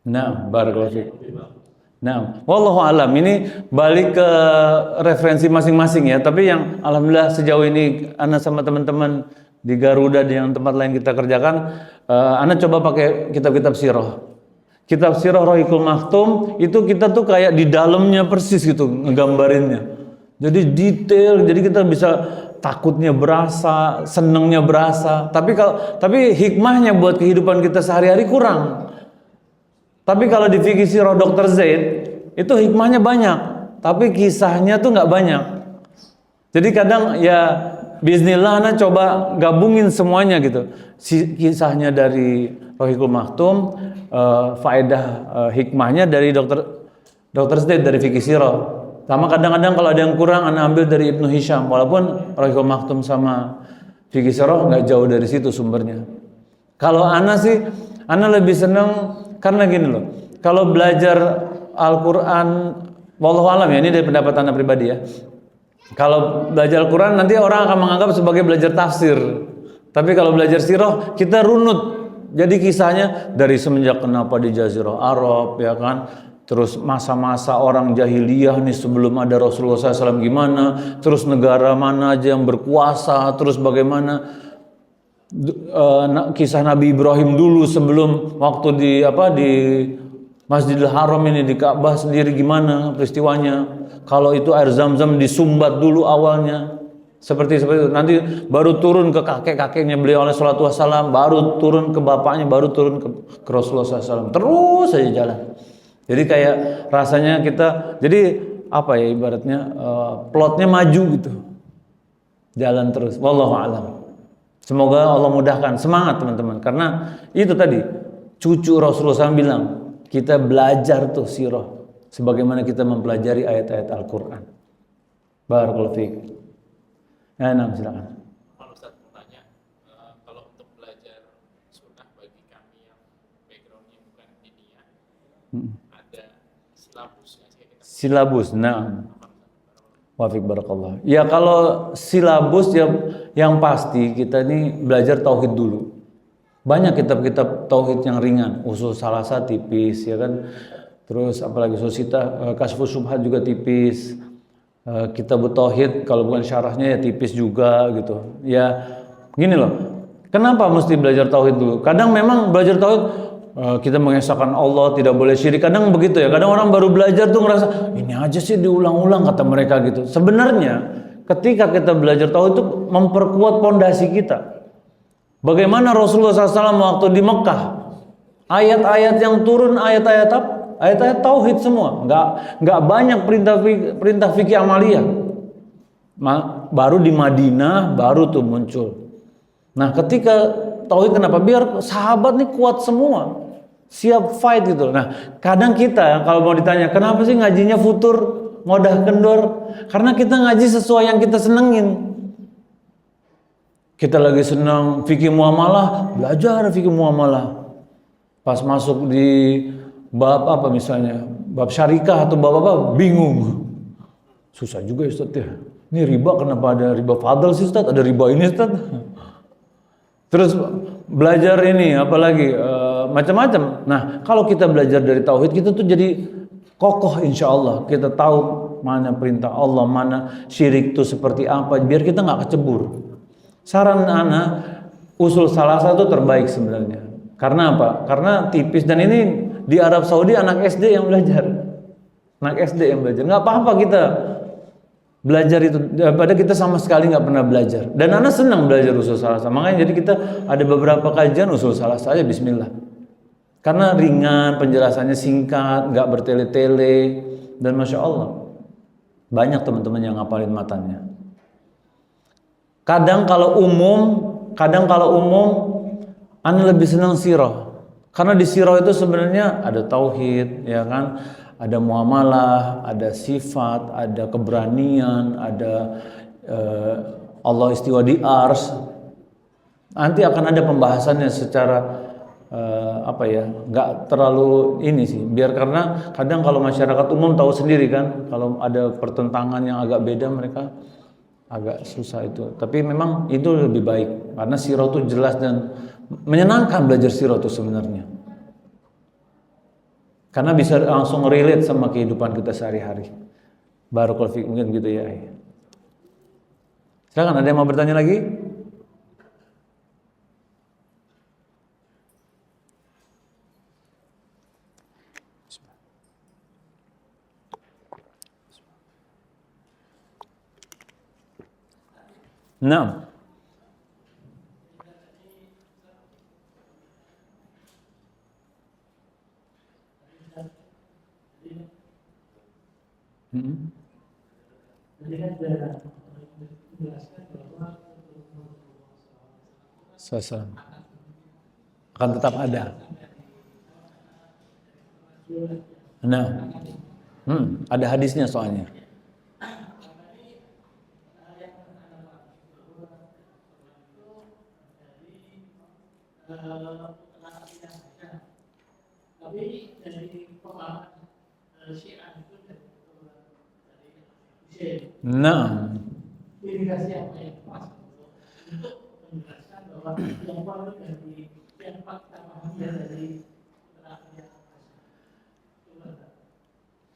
Nah, barakallahu fiik. Nah, wallahu alam, ini balik ke referensi masing-masing ya. Tapi yang alhamdulillah sejauh ini Ana sama teman-teman di Garuda di yang tempat lain kita kerjakan, Ana coba pakai kitab-kitab sirah. Kitab sirah Rohikul Maktum itu kita tuh kayak di dalamnya persis gitu ngegambarinnya. Jadi detail, jadi kita bisa takutnya berasa, senengnya berasa. Tapi hikmahnya buat kehidupan kita sehari-hari kurang. Tapi kalau di fikih sirah Dr. Zaid itu hikmahnya banyak, tapi kisahnya tuh nggak banyak. Jadi kadang ya bismillah Ana coba gabungin semuanya gitu. Kisahnya dari Rohikul Maktum, faedah hikmahnya dari Dr. Zaid dari fikih sirah. Sama kadang-kadang kalau ada yang kurang Ana ambil dari Ibnu Hisham, walaupun Rohikul Maktum sama fikih sirah nggak jauh dari situ sumbernya. Kalau Ana sih, Ana lebih seneng karena gini loh, kalau belajar Al-Quran, wallahu alam ya, ini dari pendapat Anda pribadi ya. Kalau belajar Al-Quran nanti orang akan menganggap sebagai belajar tafsir. Tapi kalau belajar sirah, kita runut. Jadi kisahnya dari semenjak kenapa di Jazirah Arab, ya kan. Terus masa-masa orang jahiliyah nih sebelum ada Rasulullah SAW gimana. Terus negara mana aja yang berkuasa, terus bagaimana kisah Nabi Ibrahim dulu sebelum waktu di Masjidil Haram ini di Ka'bah sendiri gimana peristiwanya. Kalau itu air Zam-Zam disumbat dulu awalnya seperti itu. Nanti baru turun ke kakek-kakeknya beliau alaihi salatu wassalam, baru turun ke bapaknya, baru turun ke Rasulullah SAW. Terus saja jalan. Jadi kayak rasanya kita jadi apa ya ibaratnya plotnya maju gitu. Jalan terus. Wallahu a'lam. Semoga Allah mudahkan, semangat teman-teman. Karena itu tadi, cucu Rasulullah SAW bilang, kita belajar tuh sirah. Sebagaimana kita mempelajari ayat-ayat Al-Quran. Barakallahu fiik. Nah, silakan. Kalau Ustaz mau tanya, kalau untuk belajar sunnah bagi kami yang backgroundnya bukan diniyah, ada silabusnya sih kita. Silabus, nah. Wafik barakallah. Ya kalau silabus yang pasti kita ini belajar tauhid dulu. Banyak kitab-kitab tauhid yang ringan, usul salasa tipis ya kan. Terus apalagi usul sita, Kasyfus Syubhat juga tipis. Kitab tauhid kalau bukan syarahnya ya tipis juga gitu. Ya gini loh. Kenapa mesti belajar tauhid dulu? Kadang memang belajar tauhid kita mengesahkan Allah, tidak boleh syirik. Kadang begitu ya. Kadang orang baru belajar tuh ngerasa ini aja sih diulang-ulang kata mereka gitu. Sebenarnya ketika kita belajar tauhid itu memperkuat pondasi kita. Bagaimana Rasulullah SAW waktu di Mekah, ayat-ayat yang turun ayat-ayat apa? Ayat-ayat tauhid semua, nggak banyak perintah fikih amaliyah. Baru di Madinah baru tuh muncul. Nah ketika tauhid kenapa? Biar sahabat nih kuat semua, siap fight gitu. Nah kadang kita kalau mau ditanya kenapa sih ngajinya futur, ngodah kendor? Karena kita ngaji sesuai yang kita senengin. Kita lagi senang fikih muamalah, belajar fikih muamalah. Pas masuk di bab apa misalnya, bab syarikah atau bab apa, bingung. Susah juga Ustaz ya. Ini riba, kenapa ada riba fadl sih Ustaz? Ada riba ini Ustaz. Terus belajar ini apalagi macam-macam. Nah, kalau kita belajar dari tauhid kita tuh jadi kokoh insya Allah. Kita tahu mana perintah Allah, mana syirik itu seperti apa, biar kita nggak kecebur. Saran anak usul salasa itu terbaik sebenarnya. Karena apa? Karena tipis dan ini di Arab Saudi anak SD yang belajar. Anak SD yang belajar. Nggak apa-apa kita belajar itu daripada kita sama sekali nggak pernah belajar. Dan anak senang belajar usul salasa. Makanya jadi kita ada beberapa kajian usul salasa aja bismillah. Karena ringan, penjelasannya singkat, nggak bertele-tele dan masya Allah banyak teman-teman yang ngapalin matanya. Kadang kalau umum, ana lebih senang sirah. Karena di sirah itu sebenarnya ada tauhid, ya kan? Ada muamalah, ada sifat, ada keberanian, ada Allah istiwa di ars. Nanti akan ada pembahasannya secara nggak terlalu ini sih. Biar karena kadang kalau masyarakat umum tahu sendiri kan, kalau ada pertentangan yang agak beda mereka agak susah itu. Tapi memang itu lebih baik karena sirah itu jelas dan menyenangkan belajar sirah itu sebenarnya. Karena bisa langsung relate sama kehidupan kita sehari-hari. Barakallahu fiik, mungkin gitu ya. Silakan, ada yang mau bertanya lagi? Nah, Sasa akan tetap ada. Nah, ada hadisnya soalnya. Nah,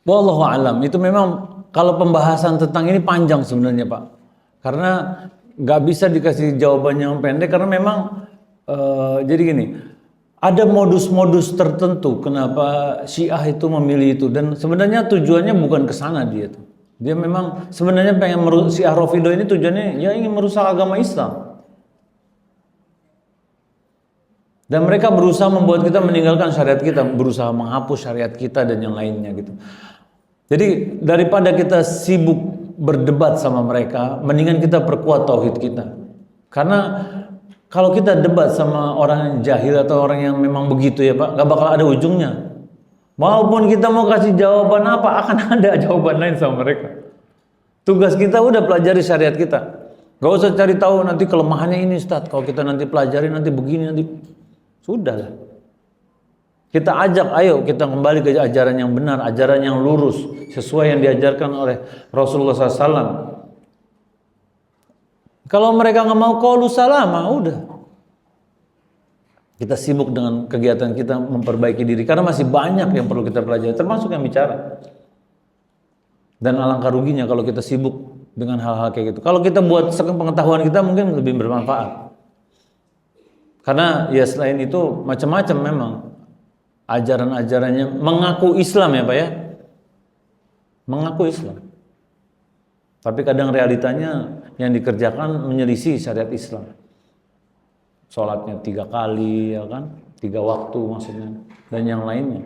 wallahu alam. Itu memang kalau pembahasan tentang ini panjang sebenarnya Pak. Karena nggak bisa dikasih jawaban yang pendek karena memang jadi gini. Ada modus-modus tertentu kenapa Syiah itu memilih itu dan sebenarnya tujuannya bukan ke sana dia tuh. Dia memang sebenarnya pengen Syiah Rafidhah ini tujuannya ya ingin merusak agama Islam. Dan mereka berusaha membuat kita meninggalkan syariat kita, berusaha menghapus syariat kita dan yang lainnya gitu. Jadi daripada kita sibuk berdebat sama mereka, mendingan kita perkuat tauhid kita. Karena kalau kita debat sama orang yang jahil atau orang yang memang begitu ya Pak, gak bakal ada ujungnya. Walaupun kita mau kasih jawaban apa, akan ada jawaban lain sama mereka. Tugas kita udah pelajari syariat kita. Gak usah cari tahu nanti kelemahannya ini Ustaz. Kalau kita nanti pelajari nanti begini nanti. Sudahlah. Kita ajak, ayo kita kembali ke ajaran yang benar, ajaran yang lurus, sesuai yang diajarkan oleh Rasulullah SAW. Kalau mereka nggak mau qaulu salama, udah. Kita sibuk dengan kegiatan kita memperbaiki diri karena masih banyak yang perlu kita pelajari, termasuk yang bicara. Dan alangkah ruginya kalau kita sibuk dengan hal-hal kayak gitu. Kalau kita buat pengetahuan kita mungkin lebih bermanfaat. Karena ya selain itu macam-macam memang ajaran-ajarannya mengaku Islam ya Pak ya. Mengaku Islam. Tapi kadang realitanya yang dikerjakan menyelisih syariat Islam. Sholatnya 3 kali ya kan, 3 waktu maksudnya, dan yang lainnya.